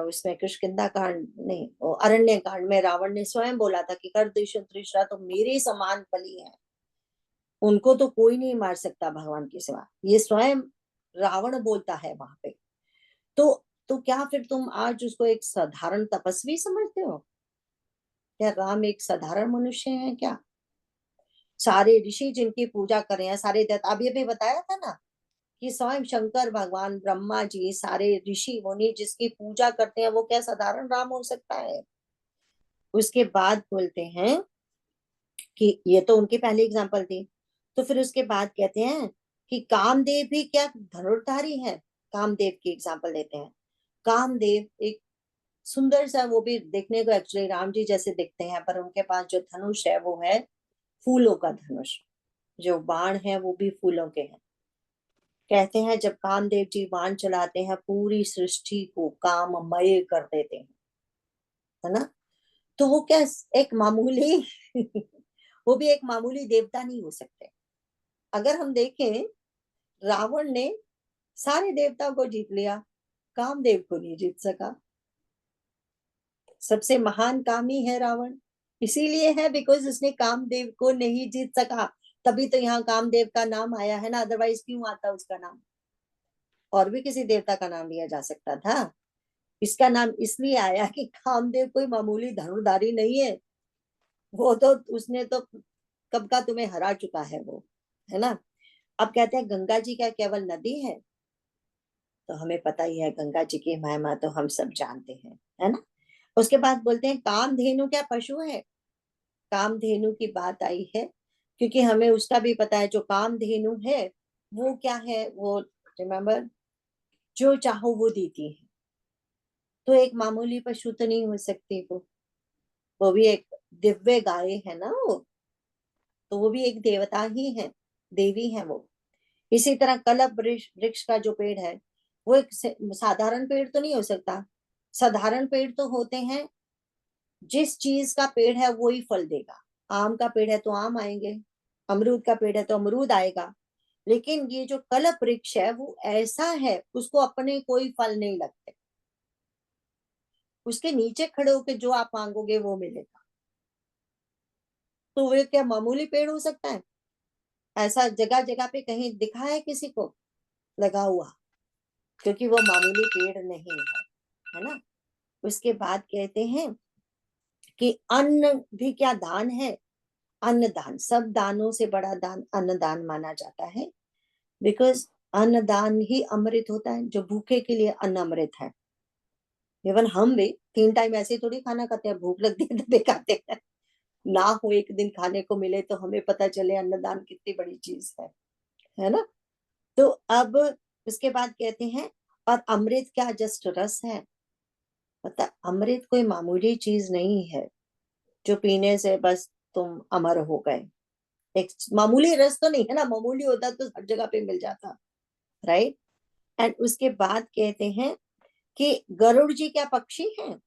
उसमें किष्किंधा कांड नहीं, अरण्य कांड में रावण ने स्वयं बोला था कि खरदूषण त्रिशरा तो मेरे समान बली है, उनको तो कोई नहीं मार सकता भगवान के सिवा। ये स्वयं रावण बोलता है वहां पे। तो क्या फिर तुम आज उसको एक साधारण तपस्वी समझते हो? क्या राम एक साधारण मनुष्य है क्या? सारे ऋषि जिनकी पूजा कर रहे हैं, सारे देवता, अभी अभी बताया था ना कि स्वयं शंकर भगवान, ब्रह्मा जी, सारे ऋषि मुनि जिसकी पूजा करते हैं, वो क्या साधारण राम हो सकता है? उसके बाद बोलते हैं कि ये तो उनकी पहली एग्जाम्पल थी। तो फिर उसके बाद कहते हैं कि कामदेव भी क्या धनुर्धारी है? कामदेव की एग्जाम्पल देते हैं। कामदेव एक सुंदर सा, वो भी देखने को एक्चुअली राम जी जैसे दिखते हैं, पर उनके पास जो धनुष है वो है फूलों का धनुष। जो बाण है वो भी फूलों के हैं। कहते हैं जब कामदेव जी बाण चलाते हैं, पूरी सृष्टि को काममय कर देते हैं, है ना? तो वो क्या एक मामूली वो भी एक मामूली देवता नहीं हो सकते। अगर हम देखें, रावण ने सारे देवताओं को जीत लिया, कामदेव को नहीं जीत सका। सबसे महान कामी है रावण, इसीलिए है बिकॉज उसने कामदेव को नहीं जीत सका। तभी तो यहाँ कामदेव का नाम आया है ना, अदरवाइज क्यों आता उसका नाम? और भी किसी देवता का नाम लिया जा सकता था। इसका नाम इसलिए आया कि कामदेव कोई मामूली धनुर्धारी नहीं है। वो तो उसने तो कब का तुम्हें हरा चुका है वो, है ना? अब कहते हैं गंगा जी क्या केवल नदी है? तो हमें पता ही है गंगा जी की महिमा तो हम सब जानते हैं, है ना? उसके बाद बोलते हैं कामधेनु क्या पशु है? कामधेनु की बात आई है क्योंकि हमें उसका भी पता है, जो कामधेनु है वो क्या है? वो रिमेम्बर, जो चाहो वो देती है। तो एक मामूली पशु तो नहीं हो सकती वो भी एक दिव्य गाय है ना वो, तो वो भी एक देवता ही है, देवी है वो। इसी तरह कल्प वृक्ष का जो पेड़ है, वो एक साधारण पेड़ तो नहीं हो सकता। साधारण पेड़ तो होते हैं, जिस चीज का पेड़ है वो ही फल देगा। आम का पेड़ है तो आम आएंगे, अमरूद का पेड़ है तो अमरूद आएगा। लेकिन ये जो कल्प वृक्ष है वो ऐसा है, उसको अपने कोई फल नहीं लगते, उसके नीचे खड़े होके जो आप मांगोगे वो मिलेगा। तो वे क्या मामूली पेड़ हो सकता है? ऐसा जगह जगह पे कहीं दिखा है किसी को लगा हुआ? क्योंकि वो मामूली पेड़ नहीं है ना? उसके बाद कहते हैं कि अन्न भी क्या दान है? अन्नदान, सब दानों से बड़ा दान अन्नदान माना जाता है, बिकॉज अन्नदान ही अमृत होता है। जो भूखे के लिए अन्न अमृत है। इवन हम भी 3 टाइम ऐसे थोड़ी खाना खाते हैं, भूख लगती है तभी खाते हैं। ना हो एक दिन खाने को मिले तो हमें पता चले अन्नदान कितनी बड़ी चीज है ना? तो अब उसके बाद कहते हैं और अमृत क्या जस्ट रस है? पता, अमृत कोई मामूली चीज नहीं है जो पीने से बस तुम अमर हो गए। एक मामूली रस तो नहीं है ना, मामूली होता तो हर जगह पे मिल जाता, राइट? एंड उसके बाद कहते हैं कि गरुड़ जी क्या पक्षी हैं?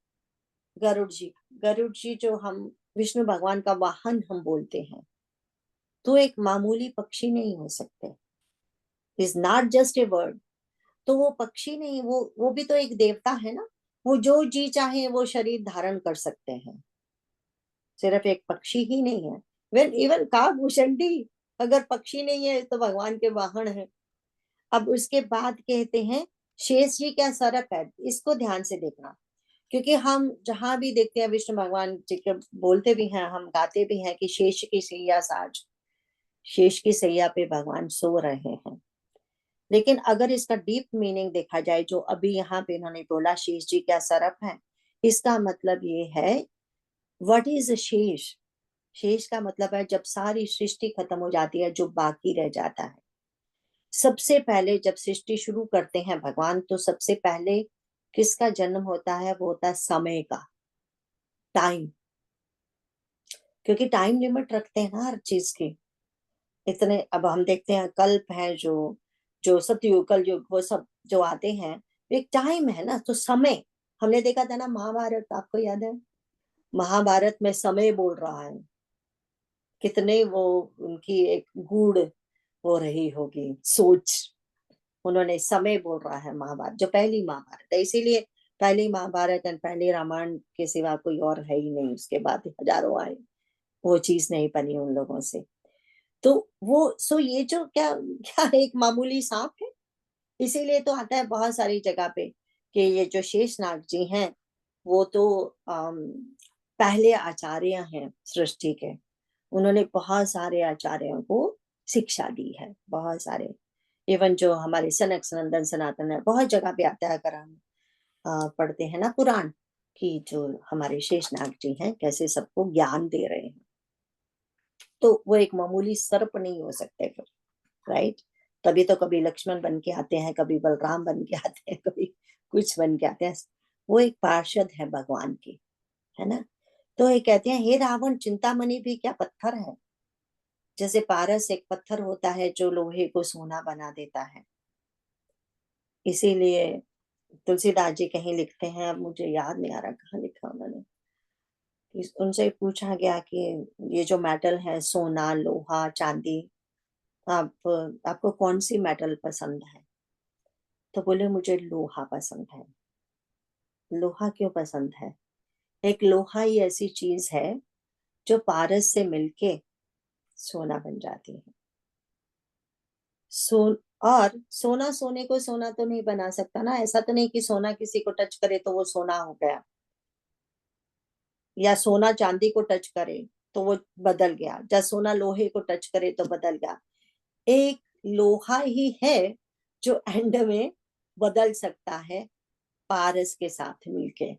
गरुड़ जी जो हम विष्णु भगवान का वाहन हम बोलते हैं, तो एक मामूली पक्षी नहीं हो सकते। Is not just a word. तो वो पक्षी नहीं, वो भी तो एक देवता है ना। वो जो जी चाहे वो शरीर धारण कर सकते हैं, सिर्फ एक पक्षी ही नहीं है। वेन इवन काग भूषणी अगर पक्षी नहीं है तो भगवान के वाहन है। अब उसके बाद कहते हैं शेष जी क्या सरक है, इसको ध्यान से देखना, क्योंकि हम जहां भी देखते हैं विष्णु भगवान जी के बोलते भी हैं, हम गाते भी हैं कि शेष की सैया साज, शेष की सैया पे भगवान सो रहे हैं। लेकिन अगर इसका डीप मीनिंग देखा जाए, जो अभी यहाँ पे इन्होंने बोला शेष जी क्या सरप है, इसका मतलब ये है व्हाट इज शेष। शेष का मतलब है जब सारी सृष्टि खत्म हो जाती है, जो बाकी रह जाता है। सबसे पहले जब सृष्टि शुरू करते हैं भगवान, तो सबसे पहले किसका जन्म होता है? वो होता है समय का, टाइम, क्योंकि टाइम लिमिट रखते हैं ना हर चीज की। इतने अब हम देखते हैं कल्प है, जो जो सतयुग कलयुग वो सब जो आते हैं, एक टाइम है ना, तो समय। हमने देखा था ना महाभारत, आपको याद है? महाभारत में समय बोल रहा है, कितने वो उनकी एक गूढ़ हो रही होगी सोच। उन्होंने समय बोल रहा है महाभारत, जो पहली महाभारत है, इसीलिए पहली महाभारत और पहली रामायण के सिवा कोई और है ही नहीं। उसके बाद हजारों आए, वो चीज नहीं बनी उन लोगों से। तो वो सो ये जो क्या क्या एक मामूली सांप है, इसीलिए तो आता है बहुत सारी जगह पे कि ये जो शेषनाग जी हैं वो तो पहले आचार्य हैं सृष्टि के। उन्होंने बहुत सारे आचार्यों को शिक्षा दी है, बहुत सारे। इवन जो हमारे सनक सनंदन सनातन है, बहुत जगह पे आता है, अगर हम पढ़ते हैं ना पुराण की, जो हमारे शेषनाग जी हैं कैसे सबको ज्ञान दे रहे हैं। तो वो एक मामूली सर्प नहीं हो सकते फिर, राइट? तभी तो कभी लक्ष्मण बन के आते हैं, कभी बलराम बन के आते हैं, कभी कुछ बन के आते हैं। वो एक पार्षद है भगवान की, है ना? तो ये कहते हैं हे रावण, चिंतामणि भी क्या पत्थर है? जैसे पारस एक पत्थर होता है जो लोहे को सोना बना देता है। इसीलिए तुलसीदास जी कहीं लिखते हैं, अब मुझे याद नहीं आ रहा कहाँ लिखा उन्होंने, उनसे पूछा गया कि ये जो मेटल है सोना लोहा चांदी, आप आपको कौन सी मेटल पसंद है? तो बोले मुझे लोहा पसंद है। लोहा क्यों पसंद है? एक लोहा ही ऐसी चीज है जो पारस से मिलके सोना बन जाती है। सोन और सोना सोने को सोना तो नहीं बना सकता ना, ऐसा तो नहीं कि सोना किसी को टच करे तो वो सोना हो गया, या सोना चांदी को टच करे तो वो बदल गया, या सोना लोहे को टच करे तो बदल गया। एक लोहा ही है जो एंड में बदल सकता है पारस के साथ मिलके।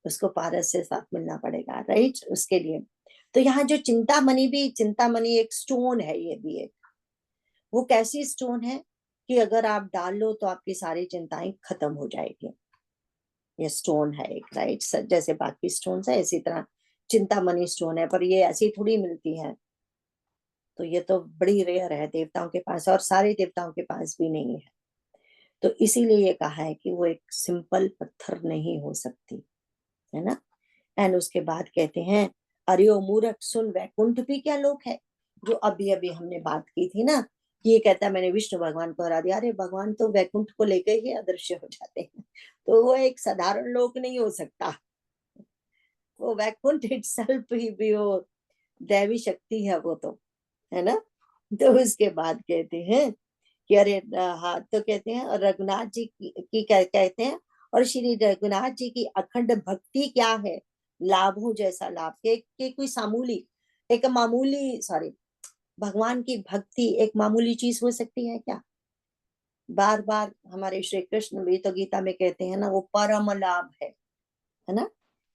उसको पारस से साथ मिलना पड़ेगा, राइट? उसके लिए तो यहाँ जो चिंतामणि भी, चिंतामणि एक स्टोन है, ये भी एक वो कैसी स्टोन है कि अगर आप डाल लो तो आपकी सारी चिंताएं खत्म हो जाएगी। ये स्टोन है एक, राइट? जैसे बाकी स्टोन है इसी तरह चिंतामणि स्टोन है, पर ये ऐसी थोड़ी मिलती है। तो ये तो बड़ी रेयर है देवताओं के पास, और सारे देवताओं के पास भी नहीं है। तो इसीलिए ये कहा है कि वो एक सिंपल पत्थर नहीं हो सकती, है ना? एंड उसके बाद कहते हैं अरे ओ मूर्ख सुन, वैकुंठ भी क्या लोक है? जो अभी अभी हमने बात की थी ना, ये कहता है मैंने विष्णु भगवान को हरा दिया। अरे भगवान तो वैकुंठ को लेकर ही अदृश्य हो जाते हैं, तो वो एक साधारण लोक नहीं हो सकता। वो वैकुंठ इटसेल्फ ही वो दैवी शक्ति है वो तो, है ना? तो उसके बाद कहते हैं कि अरे हाँ, तो कहते हैं और रघुनाथ जी की कहते हैं और श्री रघुनाथ जी की अखंड भक्ति क्या है, लाभों जैसा लाभ के कोई मामूली एक मामूली सॉरी भगवान की भक्ति एक मामूली चीज हो सकती है क्या? बार बार हमारे श्री कृष्ण भी तो गीता में कहते हैं ना, वो परम लाभ है ना?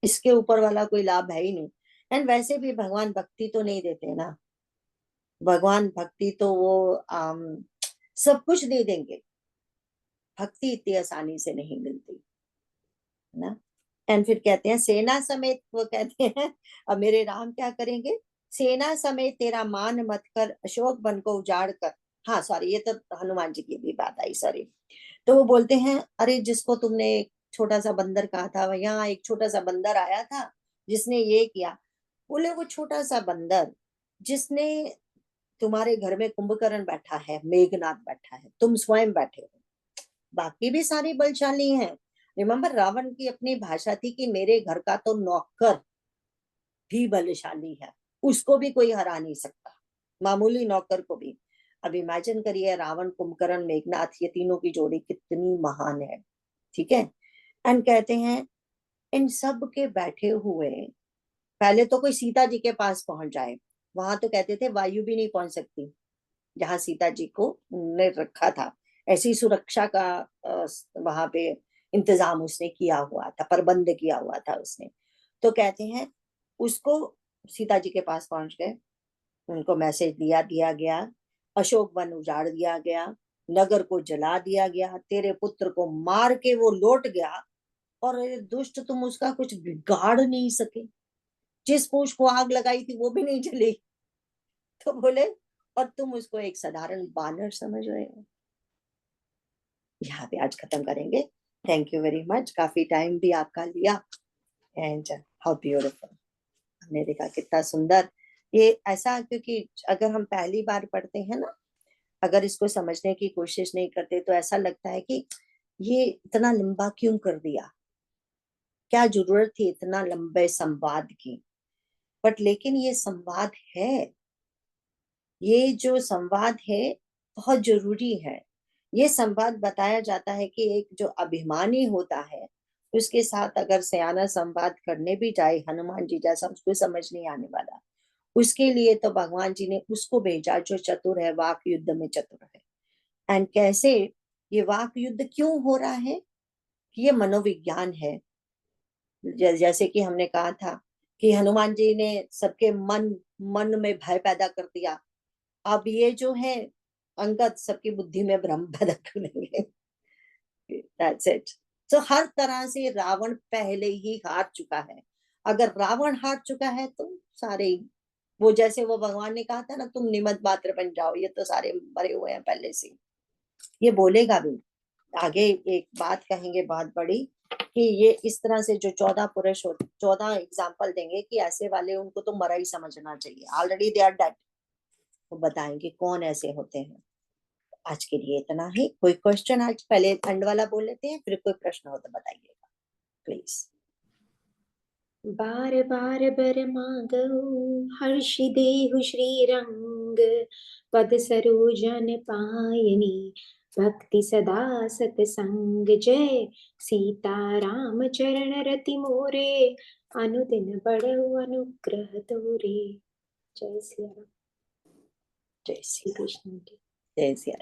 इसके ऊपर वाला कोई लाभ है ही नहीं। एंड वैसे भी भगवान भक्ति तो नहीं देते ना, भगवान भक्ति तो वो सब कुछ दे देंगे, भक्ति इतनी आसानी से नहीं मिलती, है ना? एंड फिर कहते हैं सेना समेत, वो कहते हैं अब मेरे राम क्या करेंगे? सेना समेत तेरा मान मत कर, अशोक वन को उजाड़ कर। हाँ सॉरी, ये तो हनुमान जी की भी बात आई, सॉरी। तो वो बोलते हैं अरे जिसको तुमने एक छोटा सा बंदर कहा था, यहाँ एक छोटा सा बंदर आया था जिसने ये किया। बोले वो छोटा सा बंदर जिसने तुम्हारे घर में कुंभकर्ण बैठा है, मेघनाथ बैठा है, तुम स्वयं बैठे हो, बाकी भी सारे बलशाली हैं। रिमेम्बर रावण की अपनी भाषा थी कि मेरे घर का तो नौकर भी बलशाली है, उसको भी कोई हरा नहीं सकता, मामूली नौकर को भी। अब इमेजिन करिए रावण, कुंभकर्ण, मेघनाथ, ये तीनों की जोड़ी कितनी महान है, ठीक है। एंड कहते हैं इन सब के बैठे हुए, पहले तो कोई सीता जी के पास पहुंच जाए, वहां तो कहते थे वायु भी नहीं पहुंच सकती जहां सीता जी को ने रखा था, ऐसी सुरक्षा का वहां पे इंतजाम उसने किया हुआ था, प्रबंध किया हुआ था उसने। तो कहते हैं उसको सीता जी के पास पहुंच गए, उनको मैसेज दिया गया, अशोक वन उजाड़ दिया गया, नगर को जला दिया गया, तेरे पुत्र को मार के वो लौट गया, और दुष्ट तुम उसका कुछ बिगाड़ नहीं सके, जिस पूछ को आग लगाई थी वो भी नहीं जली। तो बोले और तुम उसको एक साधारण बानर समझ रहे हो। यहाँ पे आज खत्म करेंगे। थैंक यू वेरी मच, काफी टाइम भी आपका लिया। एंड हाउ ब्यूटीफुल, हमने देखा कितना सुंदर ये ऐसा, क्योंकि अगर हम पहली बार पढ़ते हैं ना, अगर इसको समझने की कोशिश नहीं करते तो ऐसा लगता है कि ये इतना लंबा क्यों कर दिया, क्या जरूरत थी इतना लंबे संवाद की। बट लेकिन ये संवाद है, ये जो संवाद है बहुत जरूरी है। ये संवाद बताया जाता है कि एक जो अभिमानी होता है उसके साथ अगर सयाना संवाद करने भी जाए हनुमान जी जैसा, उसको समझ नहीं आने वाला। उसके लिए तो भगवान जी ने उसको भेजा जो चतुर है, वाक युद्ध में चतुर है। एंड कैसे ये वाक युद्ध क्यों हो रहा है, ये मनोविज्ञान है। जैसे कि हमने कहा था कि हनुमान जी ने सबके मन मन में भय पैदा कर दिया, अब ये जो है अंगद सबकी बुद्धि में भ्रम पैदा कर देंगे। That's it. तो हर तरह से रावण पहले ही हार चुका है। अगर रावण हार चुका है तो सारे, वो जैसे वो भगवान ने कहा था ना, तुम निमत मात्र बन जाओ, ये तो सारे मरे हुए हैं पहले से। ये बोलेगा भी आगे, एक बात कहेंगे बहुत बड़ी, कि ये इस तरह से जो 14 पुरुष होते, 14 एग्जाम्पल देंगे कि ऐसे वाले उनको तो मरा ही समझना चाहिए, ऑलरेडी दे आर डेड। वो बताएंगे कौन ऐसे होते हैं। आज के लिए इतना ही। कोई क्वेश्चन, आज पहले एंड वाला बोल लेते हैं, फिर कोई प्रश्न हो तो बताइएगा प्लीज। बार बार बर मांगऊ हर्ष देहु श्री रंग, पद सरोजन पायनी भक्ति सदा सतसंग। जय सीता राम चरण रति मोरे, अनुदिन बढ़ऊ अनुग्रह तोरे। जय सिया राम। जय श्री कृष्ण। जय सिया राम।